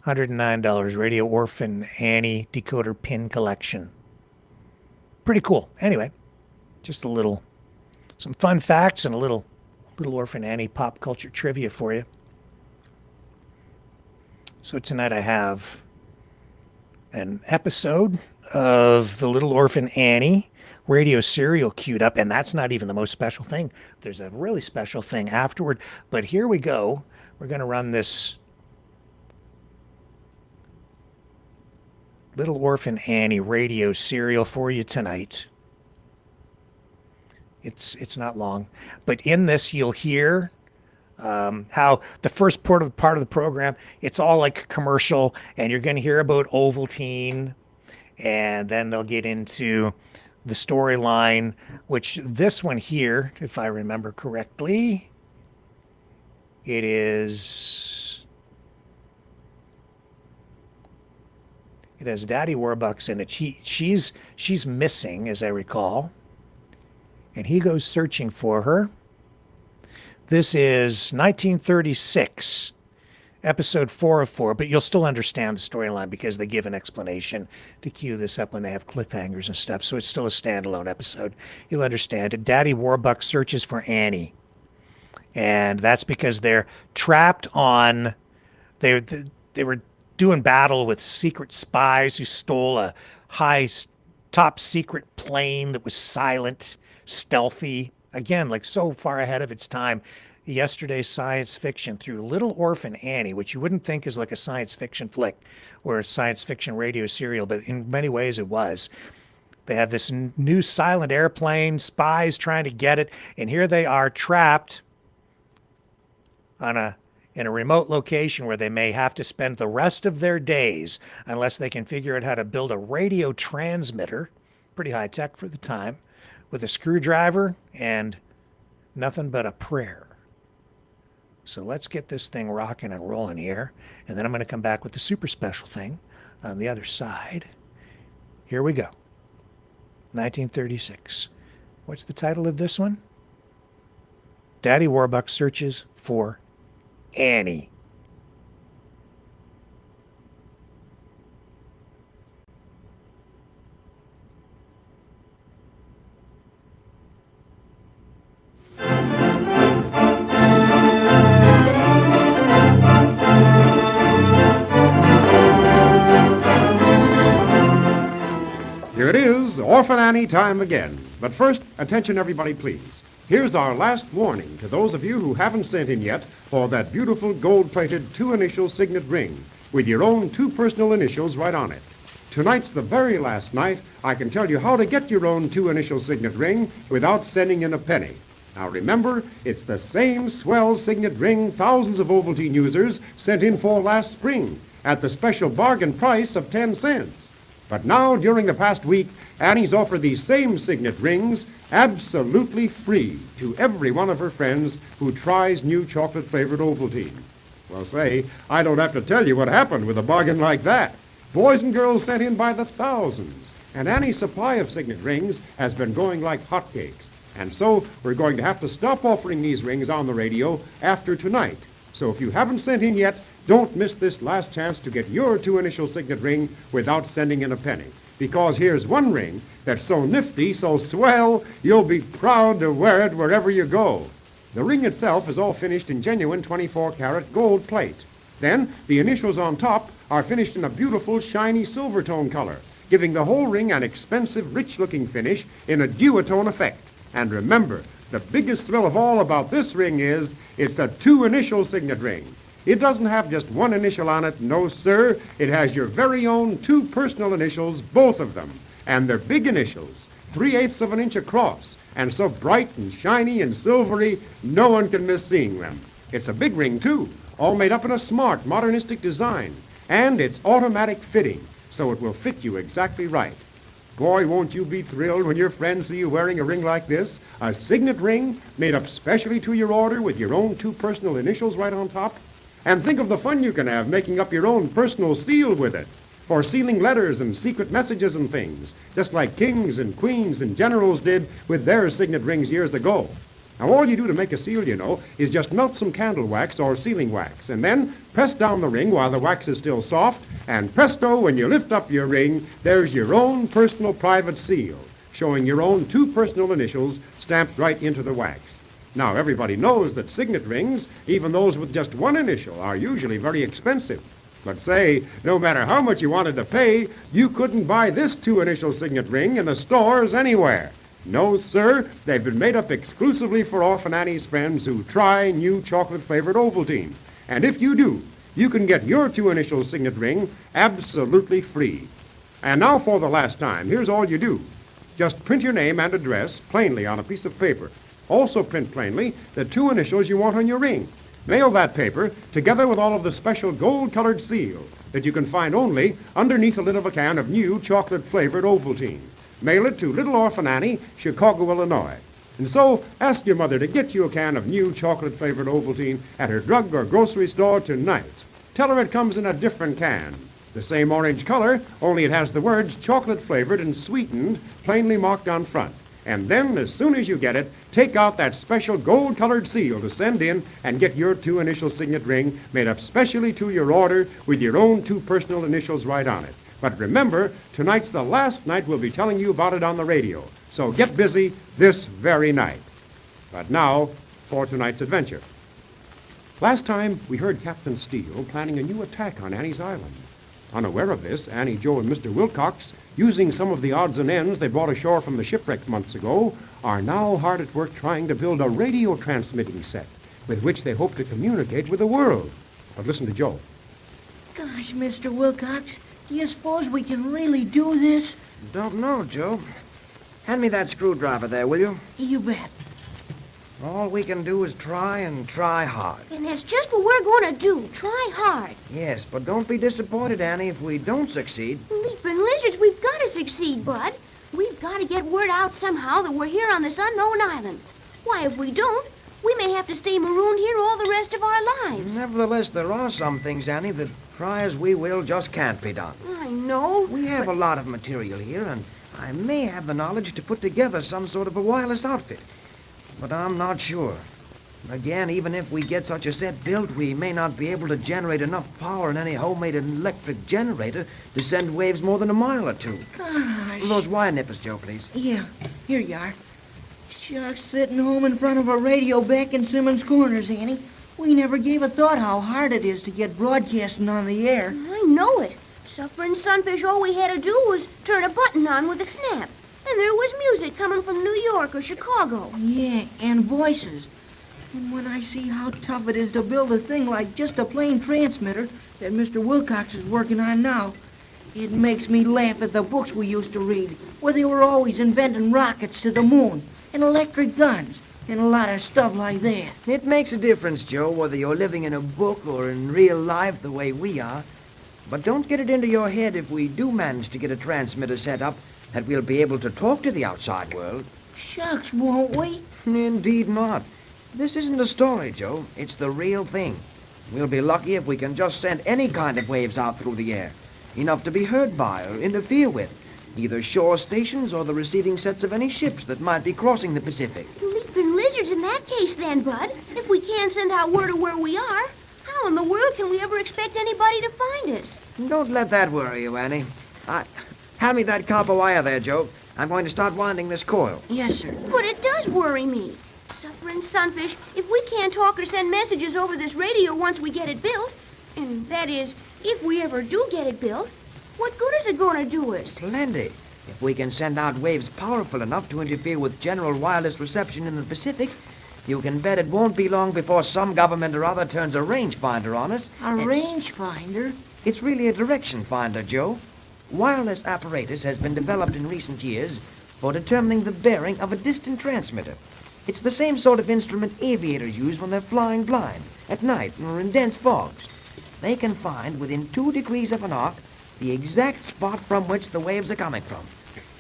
$109. Radio Orphan Annie decoder pin collection. Pretty cool. Anyway, just some fun facts and a little Orphan Annie pop culture trivia for you. So tonight I have an episode of the Little Orphan Annie radio serial queued up, and that's not even the most special thing. There's a really special thing afterward, but here we go. We're going to run this Little Orphan Annie radio serial for you tonight. It's not long, but in this you'll hear how the first part of the program, it's all like commercial, and you're going to hear about Ovaltine, and then they'll get into the storyline, which this one here, if I remember correctly, it has Daddy Warbucks in it. She's missing, as I recall, and he goes searching for her. This is 1936, episode 4 of 4, but you'll still understand the storyline because they give an explanation to cue this up when they have cliffhangers and stuff, so it's still a standalone episode. You'll understand it. Daddy Warbucks searches for Annie, and that's because they're trapped on... They were doing battle with secret spies who stole a high top secret plane that was silent, stealthy, again, like so far ahead of its time. Yesterday's science fiction through Little Orphan Annie, which you wouldn't think is like a science fiction flick or a science fiction radio serial, but in many ways it was. They have this new silent airplane, spies trying to get it, and here they are trapped in a remote location where they may have to spend the rest of their days unless they can figure out how to build a radio transmitter, pretty high tech for the time, with a screwdriver and nothing but a prayer. So let's get this thing rocking and rolling here, and then I'm going to come back with the super special thing on the other side. Here we go. 1936. What's the title of this one? Daddy Warbucks searches for Annie. Here it is, Orphan Annie time again. But first, attention everybody please. Here's our last warning to those of you who haven't sent in yet for that beautiful gold-plated 2-initial signet ring with your own 2 personal initials right on it. Tonight's the very last night I can tell you how to get your own 2-initial signet ring without sending in a penny. Now remember, it's the same swell signet ring thousands of Ovaltine users sent in for last spring at the special bargain price of 10 cents. But now, during the past week, Annie's offered these same signet rings absolutely free to every one of her friends who tries new chocolate-flavored Ovaltine. Well, say, I don't have to tell you what happened with a bargain like that. Boys and girls sent in by the thousands, and Annie's supply of signet rings has been going like hotcakes. And so we're going to have to stop offering these rings on the radio after tonight. So if you haven't sent in yet, don't miss this last chance to get your 2-initial signet ring without sending in a penny. Because here's one ring that's so nifty, so swell, you'll be proud to wear it wherever you go. The ring itself is all finished in genuine 24-karat gold plate. Then the initials on top are finished in a beautiful, shiny silver tone color, giving the whole ring an expensive, rich-looking finish in a duotone effect. And remember, the biggest thrill of all about this ring is it's a 2-initial signet ring. It doesn't have just one initial on it, no sir. It has your very own 2 personal initials, both of them. And they're big initials, 3/8 of an inch across, and so bright and shiny and silvery, no one can miss seeing them. It's a big ring, too, all made up in a smart, modernistic design. And it's automatic fitting, so it will fit you exactly right. Boy, won't you be thrilled when your friends see you wearing a ring like this, a signet ring made up specially to your order with your own 2 personal initials right on top. And think of the fun you can have making up your own personal seal with it, for sealing letters and secret messages and things, just like kings and queens and generals did with their signet rings years ago. Now, all you do to make a seal, you know, is just melt some candle wax or sealing wax, and then press down the ring while the wax is still soft, and presto, when you lift up your ring, there's your own personal private seal, showing your own 2 personal initials stamped right into the wax. Now, everybody knows that signet rings, even those with just 1 initial, are usually very expensive. But say, no matter how much you wanted to pay, you couldn't buy this 2-initial signet ring in the stores anywhere. No, sir, they've been made up exclusively for Orphan Annie's friends who try new chocolate-flavored Ovaltine. And if you do, you can get your 2-initial signet ring absolutely free. And now for the last time, here's all you do. Just print your name and address plainly on a piece of paper. Also print plainly the 2 initials you want on your ring. Mail that paper together with all of the special gold-colored seal that you can find only underneath the lid of a can of new chocolate-flavored Ovaltine. Mail it to Little Orphan Annie, Chicago, Illinois. And so, ask your mother to get you a can of new chocolate-flavored Ovaltine at her drug or grocery store tonight. Tell her it comes in a different can. The same orange color, only it has the words chocolate-flavored and sweetened plainly marked on front. And then, as soon as you get it, take out that special gold-colored seal to send in and get your 2-initial signet ring made up specially to your order with your own 2 personal initials right on it. But remember, tonight's the last night we'll be telling you about it on the radio. So get busy this very night. But now, for tonight's adventure. Last time, we heard Captain Steele planning a new attack on Annie's Island. Unaware of this, Annie, Joe, and Mr. Wilcox, using some of the odds and ends they brought ashore from the shipwreck months ago, are now hard at work trying to build a radio transmitting set with which they hope to communicate with the world. But listen to Joe. Gosh, Mr. Wilcox, do you suppose we can really do this? Don't know, Joe. Hand me that screwdriver there, will you? You bet. All we can do is try and try hard. And that's just what we're going to do. Try hard. Yes, but don't be disappointed, Annie, if we don't succeed. Leaping lizards, we've got to succeed, Bud. We've got to get word out somehow that we're here on this unknown island. Why, if we don't, we may have to stay marooned here all the rest of our lives. Nevertheless, there are some things, Annie, that try as we will just can't be done. I know. We have a lot of material here, and I may have the knowledge to put together some sort of a wireless outfit. But I'm not sure. Again, even if we get such a set built, we may not be able to generate enough power in any homemade electric generator to send waves more than a mile or 2. Gosh. Those wire nippers, Joe, please. Yeah, here you are. Shucks, sitting home in front of a radio back in Simmons Corners, Annie. We never gave a thought how hard it is to get broadcasting on the air. I know it. Suffering Sunfish, all we had to do was turn a button on with a snap. And there was music coming from New York or Chicago. Yeah, and voices. And when I see how tough it is to build a thing like just a plain transmitter that Mr. Wilcox is working on now, it makes me laugh at the books we used to read, where they were always inventing rockets to the moon and electric guns and a lot of stuff like that. It makes a difference, Joe, whether you're living in a book or in real life the way we are. But don't get it into your head if we do manage to get a transmitter set up that we'll be able to talk to the outside world. Shucks, won't we? Indeed not. This isn't a story, Joe. It's the real thing. We'll be lucky if we can just send any kind of waves out through the air, enough to be heard by or interfere with, either shore stations or the receiving sets of any ships that might be crossing the Pacific. Leaping lizards in that case then, Bud. If we can't send out word of where we are, how in the world can we ever expect anybody to find us? Don't let that worry you, Annie. Hand me that copper wire there, Joe. I'm going to start winding this coil. Yes, sir. But it does worry me. Suffering Sunfish, if we can't talk or send messages over this radio once we get it built, and that is, if we ever do get it built, what good is it going to do us? Plenty. If we can send out waves powerful enough to interfere with general wireless reception in the Pacific, you can bet it won't be long before some government or other turns a rangefinder on us. A rangefinder? It's really a direction finder, Joe. Wireless apparatus has been developed in recent years for determining the bearing of a distant transmitter. It's the same sort of instrument aviators use when they're flying blind, at night or in dense fogs. They can find within 2 degrees of an arc the exact spot from which the waves are coming from.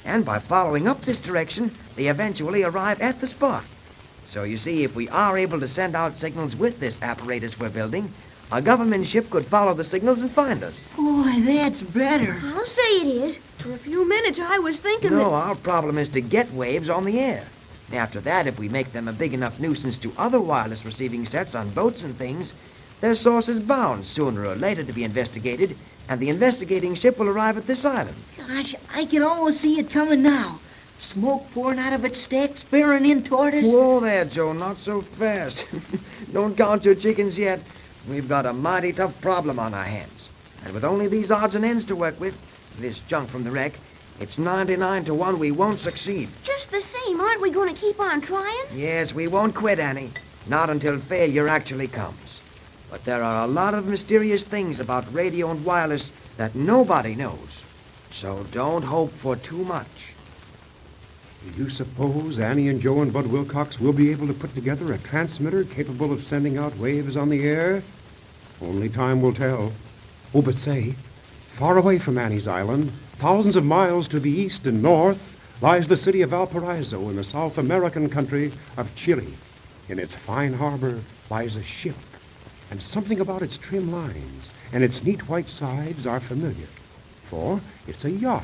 And by following up this direction, they eventually arrive at the spot. So you see, if we are able to send out signals with this apparatus we're building, a government ship could follow the signals and find us. Boy, that's better. I'll say it is. For a few minutes I was thinking No, our problem is to get waves on the air. After that, if we make them a big enough nuisance to other wireless receiving sets on boats and things, their source is bound sooner or later to be investigated, and the investigating ship will arrive at this island. Gosh, I can almost see it coming now. Smoke pouring out of its stack, bearing in toward us. Whoa there, Joe, not so fast. Don't count your chickens yet. We've got a mighty tough problem on our hands. And with only these odds and ends to work with, this junk from the wreck, it's 99 to 1 we won't succeed. Just the same, aren't we going to keep on trying? Yes, we won't quit, Annie. Not until failure actually comes. But there are a lot of mysterious things about radio and wireless that nobody knows. So don't hope for too much. Do you suppose Annie and Joe and Bud Wilcox will be able to put together a transmitter capable of sending out waves on the air? Only time will tell. Oh, but say, far away from Annie's Island, thousands of miles to the east and north, lies the city of Valparaiso in the South American country of Chile. In its fine harbor lies a ship, and something about its trim lines and its neat white sides are familiar. For it's a yacht,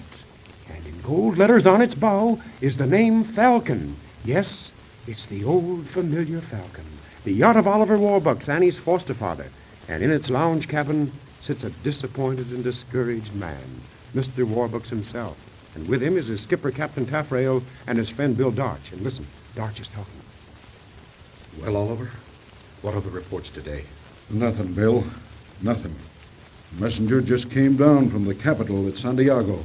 and in gold letters on its bow is the name Falcon. Yes, it's the old familiar Falcon, the yacht of Oliver Warbucks, Annie's foster father. And in its lounge cabin sits a disappointed and discouraged man, Mr. Warbucks himself. And with him is his skipper, Captain Taffrail, and his friend, Bill Darch. And listen, Darch is talking. Well, Oliver, what are the reports today? Nothing, Bill. Nothing. Messenger just came down from the capital at Santiago.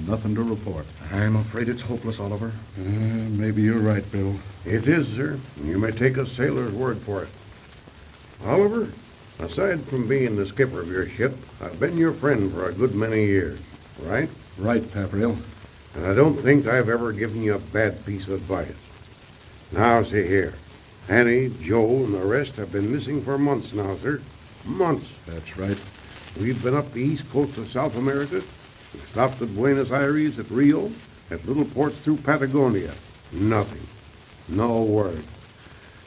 Nothing to report. I'm afraid it's hopeless, Oliver. Maybe you're right, Bill. It is, sir. You may take a sailor's word for it. Oliver, aside from being the skipper of your ship, I've been your friend for a good many years, right? Right, Taffrail. And I don't think I've ever given you a bad piece of advice. Now, see here. Annie, Joe, and the rest have been missing for months now, sir. Months. That's right. We've been up the east coast of South America. We've stopped at Buenos Aires, at Rio, at little ports through Patagonia. Nothing. No word.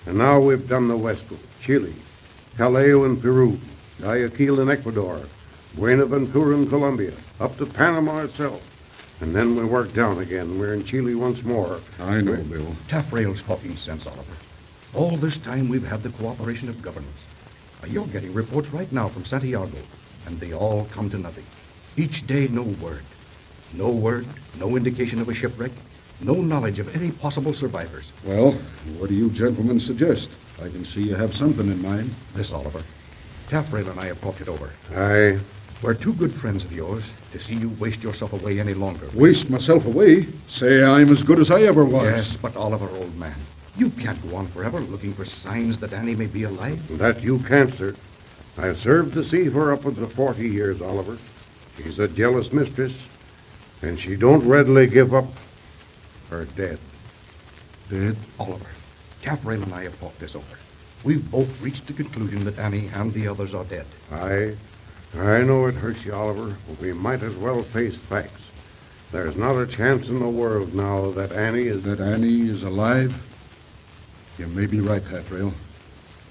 And now we've done the west coast, Chile, Callao in Peru, Guayaquil in Ecuador, Buenaventura in Colombia, up to Panama itself. And then we work down again. We're in Chile once more. I know, Bill. Taffrail's talking sense, Oliver. All this time we've had the cooperation of governments. You're getting reports right now from Santiago, and they all come to nothing. Each day, no word. No word, no indication of a shipwreck, no knowledge of any possible survivors. Well, what do you gentlemen suggest? I can see you have something in mind. This, Oliver. Taffrail and I have talked it over. Aye. We're two good friends of yours to see you waste yourself away any longer. Waste myself away? Say I'm as good as I ever was. Yes, but Oliver, old man, you can't go on forever looking for signs that Annie may be alive. That you can't, sir. I've served the sea for upwards of 40 years, Oliver. She's a jealous mistress, and she don't readily give up her dead. Dead? Oliver, Taffrail and I have talked this over. We've both reached the conclusion that Annie and the others are dead. I know it hurts you, Oliver, but we might as well face facts. There's not a chance in the world now that Annie is... That Annie is alive? You may be right, Taffrail.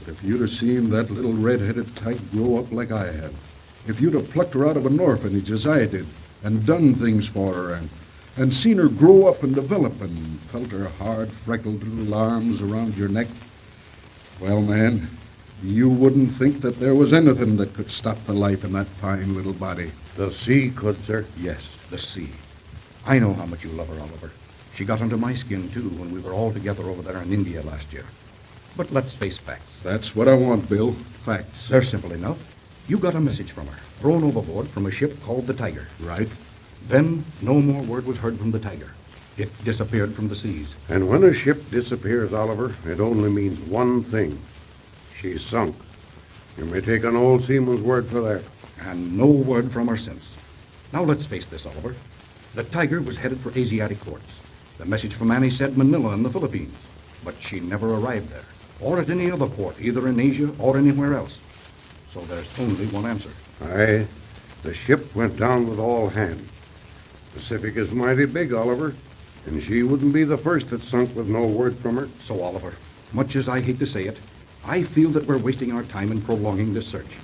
But if you'd have seen that little red-headed tyke grow up like I have, if you'd have plucked her out of an orphanage as I did, and done things for her, and seen her grow up and develop, and felt her hard, freckled little arms around your neck, well, man, you wouldn't think that there was anything that could stop the life in that fine little body. The sea could, sir. Yes, the sea. I know how much you love her, Oliver. She got under my skin, too, when we were all together over there in India last year. But let's face facts. That's what I want, Bill. Facts. They're simple enough. You got a message from her, thrown overboard from a ship called the Tiger. Right. Then no more word was heard from the Tiger. It disappeared from the seas. And when a ship disappears, Oliver, it only means one thing. She's sunk. You may take an old seaman's word for that. And no word from her since. Now let's face this, Oliver. The Tiger was headed for Asiatic ports. The message from Annie said Manila in the Philippines. But she never arrived there, or at any other port, either in Asia or anywhere else. So there's only one answer. Aye. The ship went down with all hands. Pacific is mighty big, Oliver, and she wouldn't be the first that sunk with no word from her. So, Oliver, much as I hate to say it, I feel that we're wasting our time in prolonging this search.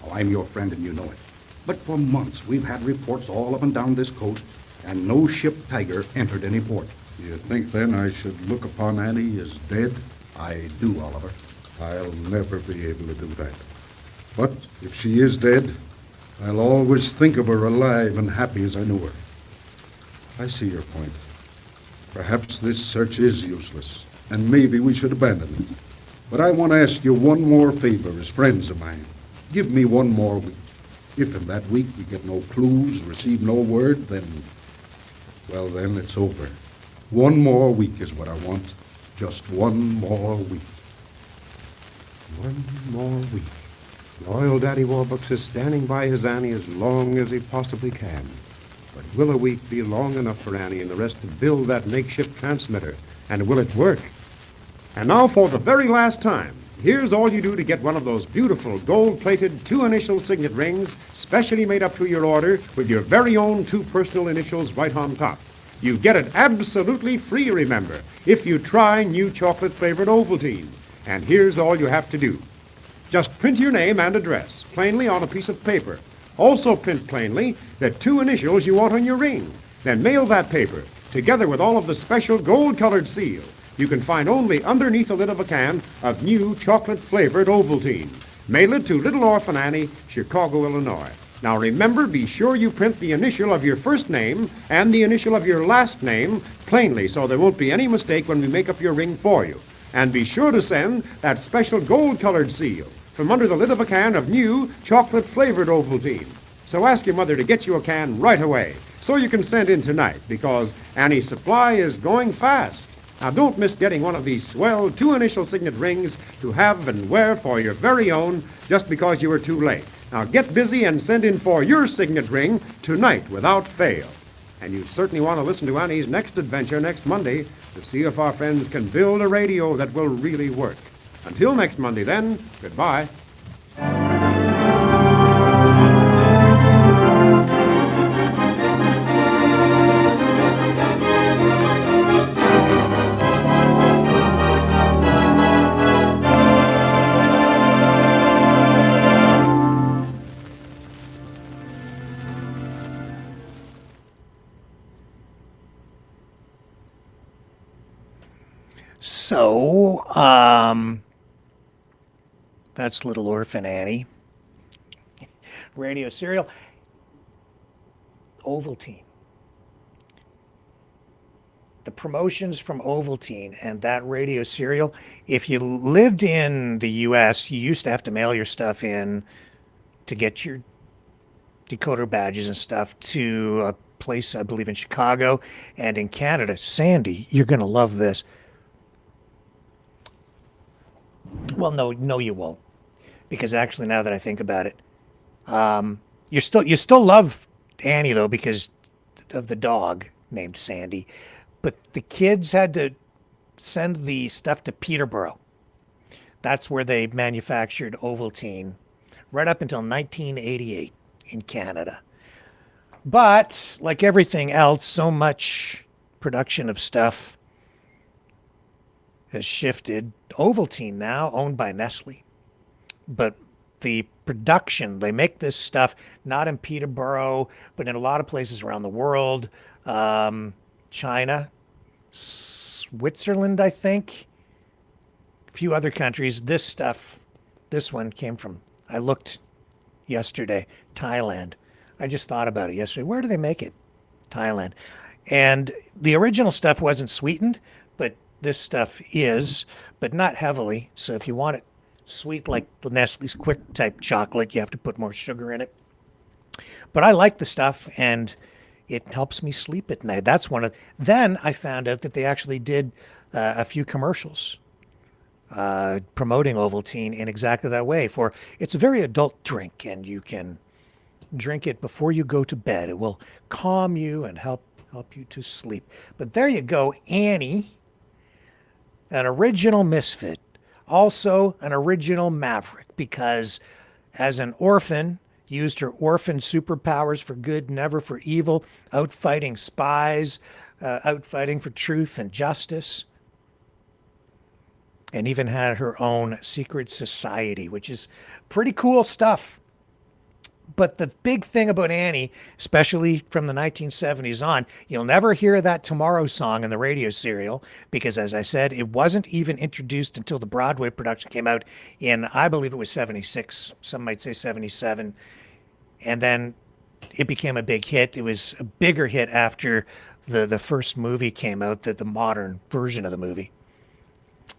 Oh, I'm your friend and you know it. But for months we've had reports all up and down this coast, and no ship Tiger entered any port. You think then I should look upon Annie as dead? I do, Oliver. I'll never be able to do that. But if she is dead, I'll always think of her alive and happy as I knew her. I see your point. Perhaps this search is useless, and maybe we should abandon it. But I want to ask you one more favor as friends of mine. Give me one more week. If in that week we get no clues, receive no word, then it's over. One more week is what I want. Just one more week. One more week. Loyal Daddy Warbucks is standing by his Annie as long as he possibly can. But will a week be long enough for Annie and the rest to build that makeshift transmitter? And will it work? And now for the very last time, here's all you do to get one of those beautiful gold-plated 2-initial signet rings, specially made up to your order with your very own 2 personal initials right on top. You get it absolutely free, remember, if you try new chocolate-flavored Ovaltine. And here's all you have to do. Just print your name and address plainly on a piece of paper. Also print plainly the 2 initials you want on your ring. Then mail that paper, together with all of the special gold-colored seal you can find only underneath the lid of a can of new chocolate-flavored Ovaltine. Mail it to Little Orphan Annie, Chicago, Illinois. Now remember, be sure you print the initial of your first name and the initial of your last name plainly so there won't be any mistake when we make up your ring for you. And be sure to send that special gold-colored seal from under the lid of a can of new chocolate-flavored Ovaltine. So ask your mother to get you a can right away so you can send in tonight because Annie's supply is going fast. Now don't miss getting one of these swell 2-initial signet rings to have and wear for your very own just because you were too late. Now get busy and send in for your signet ring tonight without fail. And you certainly want to listen to Annie's next adventure next Monday to see if our friends can build a radio that will really work. Until next Monday then, goodbye. So, that's Little Orphan Annie. Radio serial. Ovaltine. The promotions from Ovaltine and that radio serial, if you lived in the U.S., you used to have to mail your stuff in to get your decoder badges and stuff to a place, I believe, in Chicago and in Canada. Sandy, you're going to love this. Well, no, you won't, because actually, now that I think about it, you still love Annie though because of the dog named Sandy, but the kids had to send the stuff to Peterborough. That's where they manufactured Ovaltine, right up until 1988 in Canada. But like everything else, so much production of stuff has shifted. Ovaltine now owned by Nestle, but the production, they make this stuff not in Peterborough, but in a lot of places around the world. China, Switzerland, I think, a few other countries. This one came from, I looked yesterday, Thailand. I just thought about it yesterday. Where do they make it? Thailand. And the original stuff wasn't sweetened, but this stuff is, but not heavily. So if you want it sweet like the Nestle's Quick type chocolate, you have to put more sugar in it. But I like the stuff, and it helps me sleep at night. That's one of. Then I found out that they actually did a few commercials promoting Ovaltine in exactly that way. For it's a very adult drink, and you can drink it before you go to bed. It will calm you and help you to sleep. But there you go, Annie. An original misfit, also an original maverick, because as an orphan, used her orphan superpowers for good, never for evil, outfighting spies, outfighting for truth and justice, and even had her own secret society, which is pretty cool stuff. But the big thing about Annie, especially from the 1970s on, you'll never hear that Tomorrow song in the radio serial because, as I said, it wasn't even introduced until the Broadway production came out in, I believe it was 76. Some might say 77. And then it became a big hit. It was a bigger hit after the first movie came out, the modern version of the movie.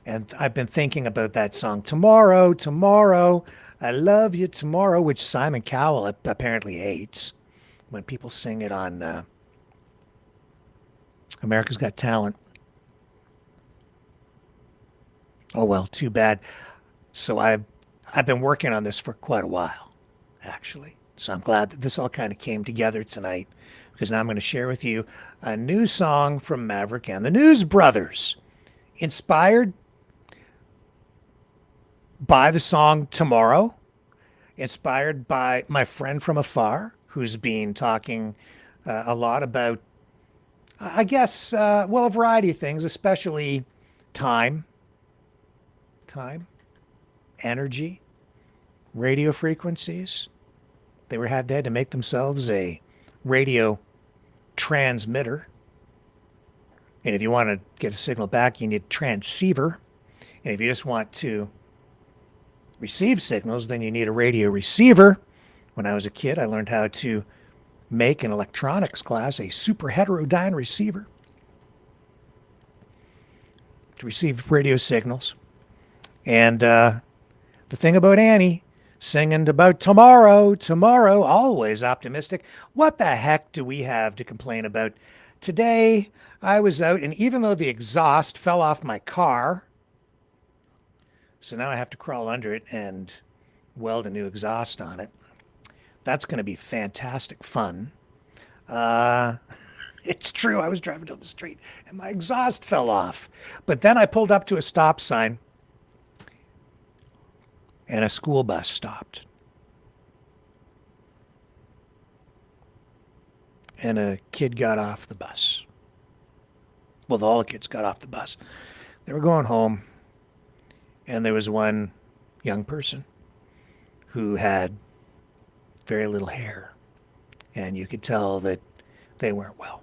And I've been thinking about that song, Tomorrow, Tomorrow, I Love You Tomorrow, which Simon Cowell apparently hates when people sing it on America's Got Talent. Oh, well, too bad. So I've been working on this for quite a while, actually. So I'm glad that this all kind of came together tonight, because now I'm going to share with you a new song from Maverick and the News Brothers, inspired by the song Tomorrow, inspired by my friend from afar, who's been talking a lot about, I guess, a variety of things, especially time, energy, radio frequencies. They had to make themselves a radio transmitter. And if you want to get a signal back, you need a transceiver. And if you just want to receive signals, then you need a radio receiver. When I was a kid, I learned how to make in electronics class a super heterodyne receiver to receive radio signals. And the thing about Annie, singing about tomorrow, tomorrow, always optimistic. What the heck do we have to complain about? Today, I was out, and even though the exhaust fell off my car, so now I have to crawl under it and weld a new exhaust on it. That's going to be fantastic fun. It's true, I was driving down the street and my exhaust fell off. But then I pulled up to a stop sign and a school bus stopped. And a kid got off the bus. Well, all the kids got off the bus. They were going home. And there was one young person who had very little hair. And you could tell that they weren't well.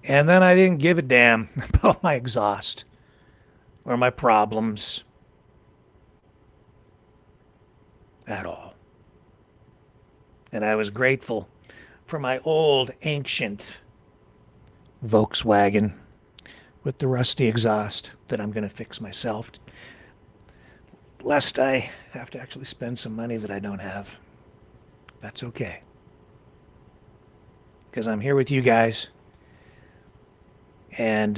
And then I didn't give a damn about my exhaust or my problems at all. And I was grateful for my old, ancient Volkswagen with the rusty exhaust that I'm going to fix myself, lest I have to actually spend some money that I don't have. That's okay. Because I'm here with you guys. And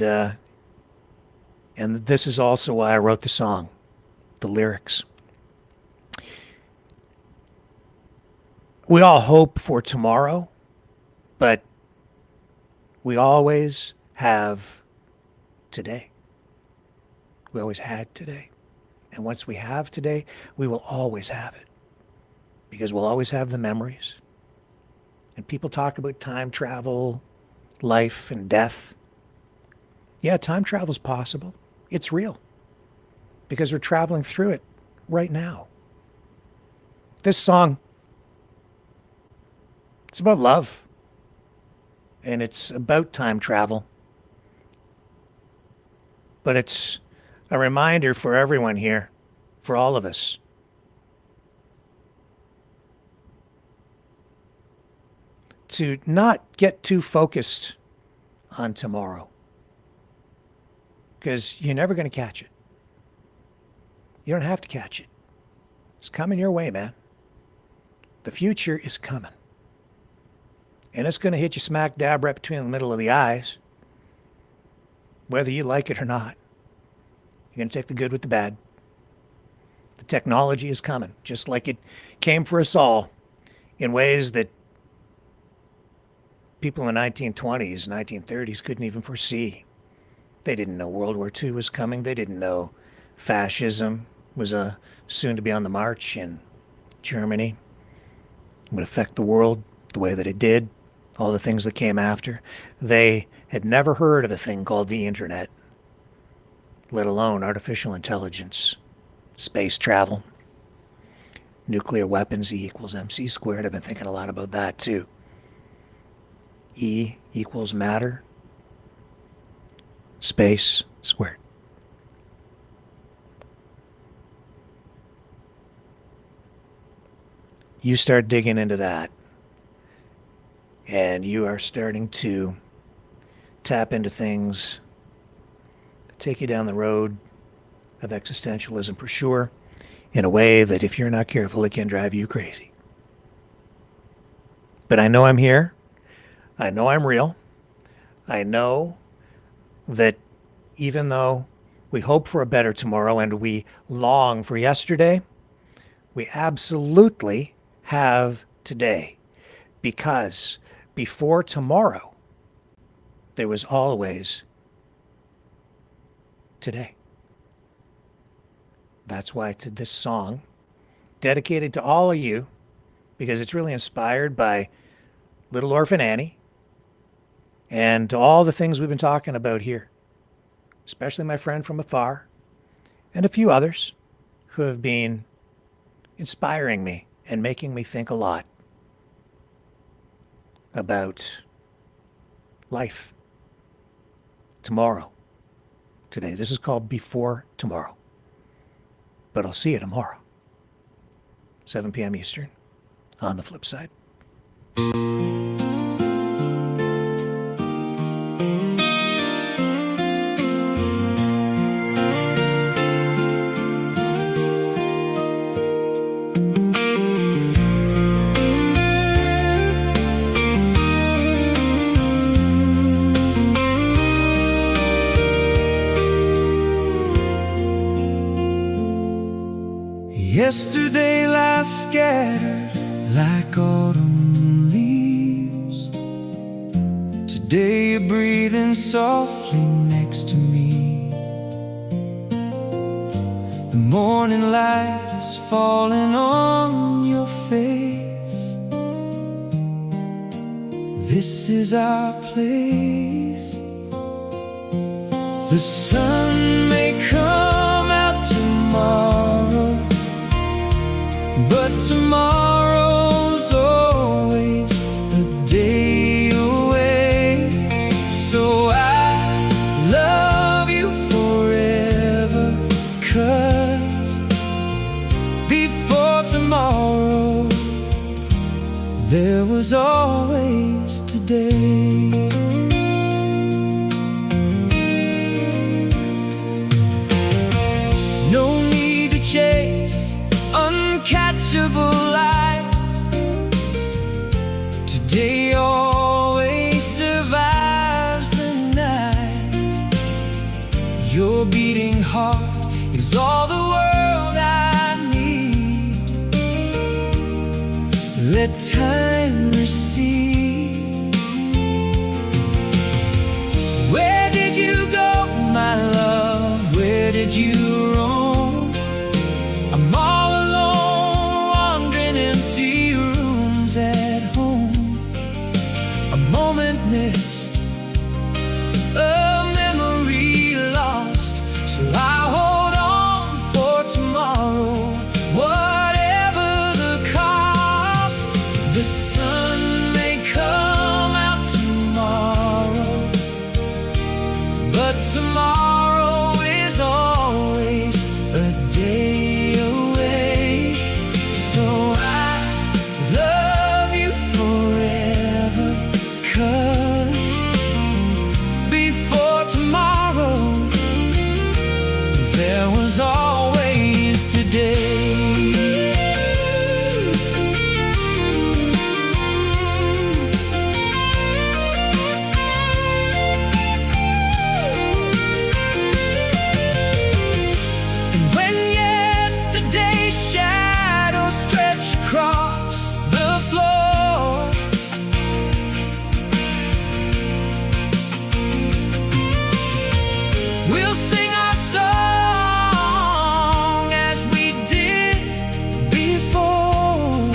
this is also why I wrote the song, the lyrics. We all hope for tomorrow, but we always have today. We always had today. And once we have today, we will always have it. Because we'll always have the memories. And people talk about time travel, life and death. Yeah, time travel's possible. It's real. Because we're traveling through it right now. This song, it's about love. And it's about time travel. But it's a reminder for everyone here, for all of us, to not get too focused on tomorrow. Because you're never going to catch it. You don't have to catch it. It's coming your way, man. The future is coming. And it's going to hit you smack dab right between the middle of the eyes, whether you like it or not. You're going to take the good with the bad. The technology is coming, just like it came for us all, in ways that people in the 1920s, 1930s couldn't even foresee. They didn't know World War II was coming. They didn't know fascism was soon to be on the march in Germany. It would affect the world the way that it did, all the things that came after. They had never heard of a thing called the internet, let alone artificial intelligence, space travel. nuclear weapons, E equals mc squared. I've been thinking a lot about that too. E equals matter, space squared. You start digging into that, and you are starting to tap into things that take you down the road of existentialism for sure, in a way that if you're not careful, it can drive you crazy. But I know I'm here. I know I'm real. I know that even though we hope for a better tomorrow and we long for yesterday, we absolutely have today. Because before tomorrow, there was always today. That's why this song, dedicated to all of you, because it's really inspired by Little Orphan Annie and to all the things we've been talking about here, especially my friend from afar and a few others who have been inspiring me and making me think a lot about life, tomorrow, today. This is called Before Tomorrow. But I'll see you tomorrow, 7 p.m. Eastern, on the flip side. Yesterday lies scattered like autumn leaves. Today you're breathing softly next to me. The morning light is falling on your face. This is our place. The sun may come out tomorrow, but tomorrow's always a day away. So I love you forever, 'cause before tomorrow there was always today. No need to chase uncatchable light. Today always survives the night. Your beating heart is all the world I need. Let time recede. Where did you go, my love? Where did you roam? I'm all alone, wandering empty rooms at home. A moment missed, a memory lost. So I hold on for tomorrow, whatever the cost. The sun may come out tomorrow, but tomorrow is always a day away. So I love you forever, 'cause before tomorrow there was always today. And when yesterday's shadows stretch across the floor, we'll sing our song as we did before.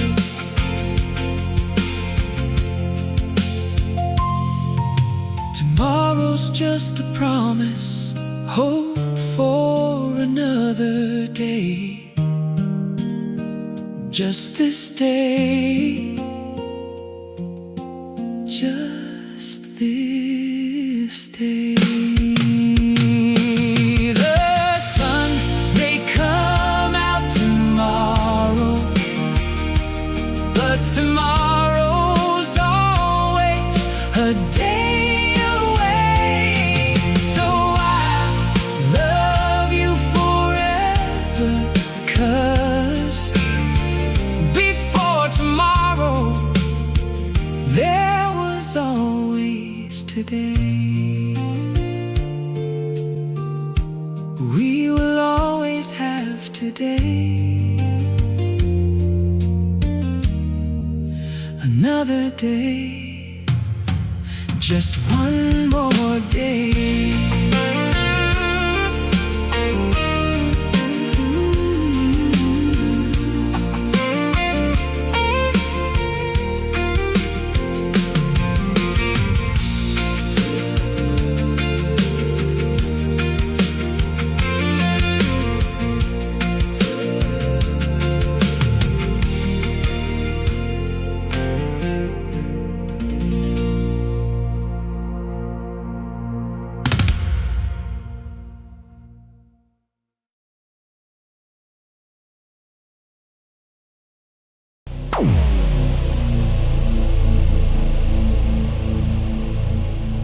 Tomorrow's just a promise, hope for another day. just this day, just this day. The sun may come out tomorrow, but tomorrow's always a day away. So I love you forever, 'cause before tomorrow there was always today. We will always have today. Another day, just one more day.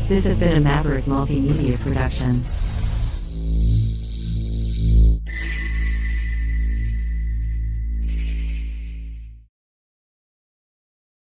This has been a Maverick Multimedia production.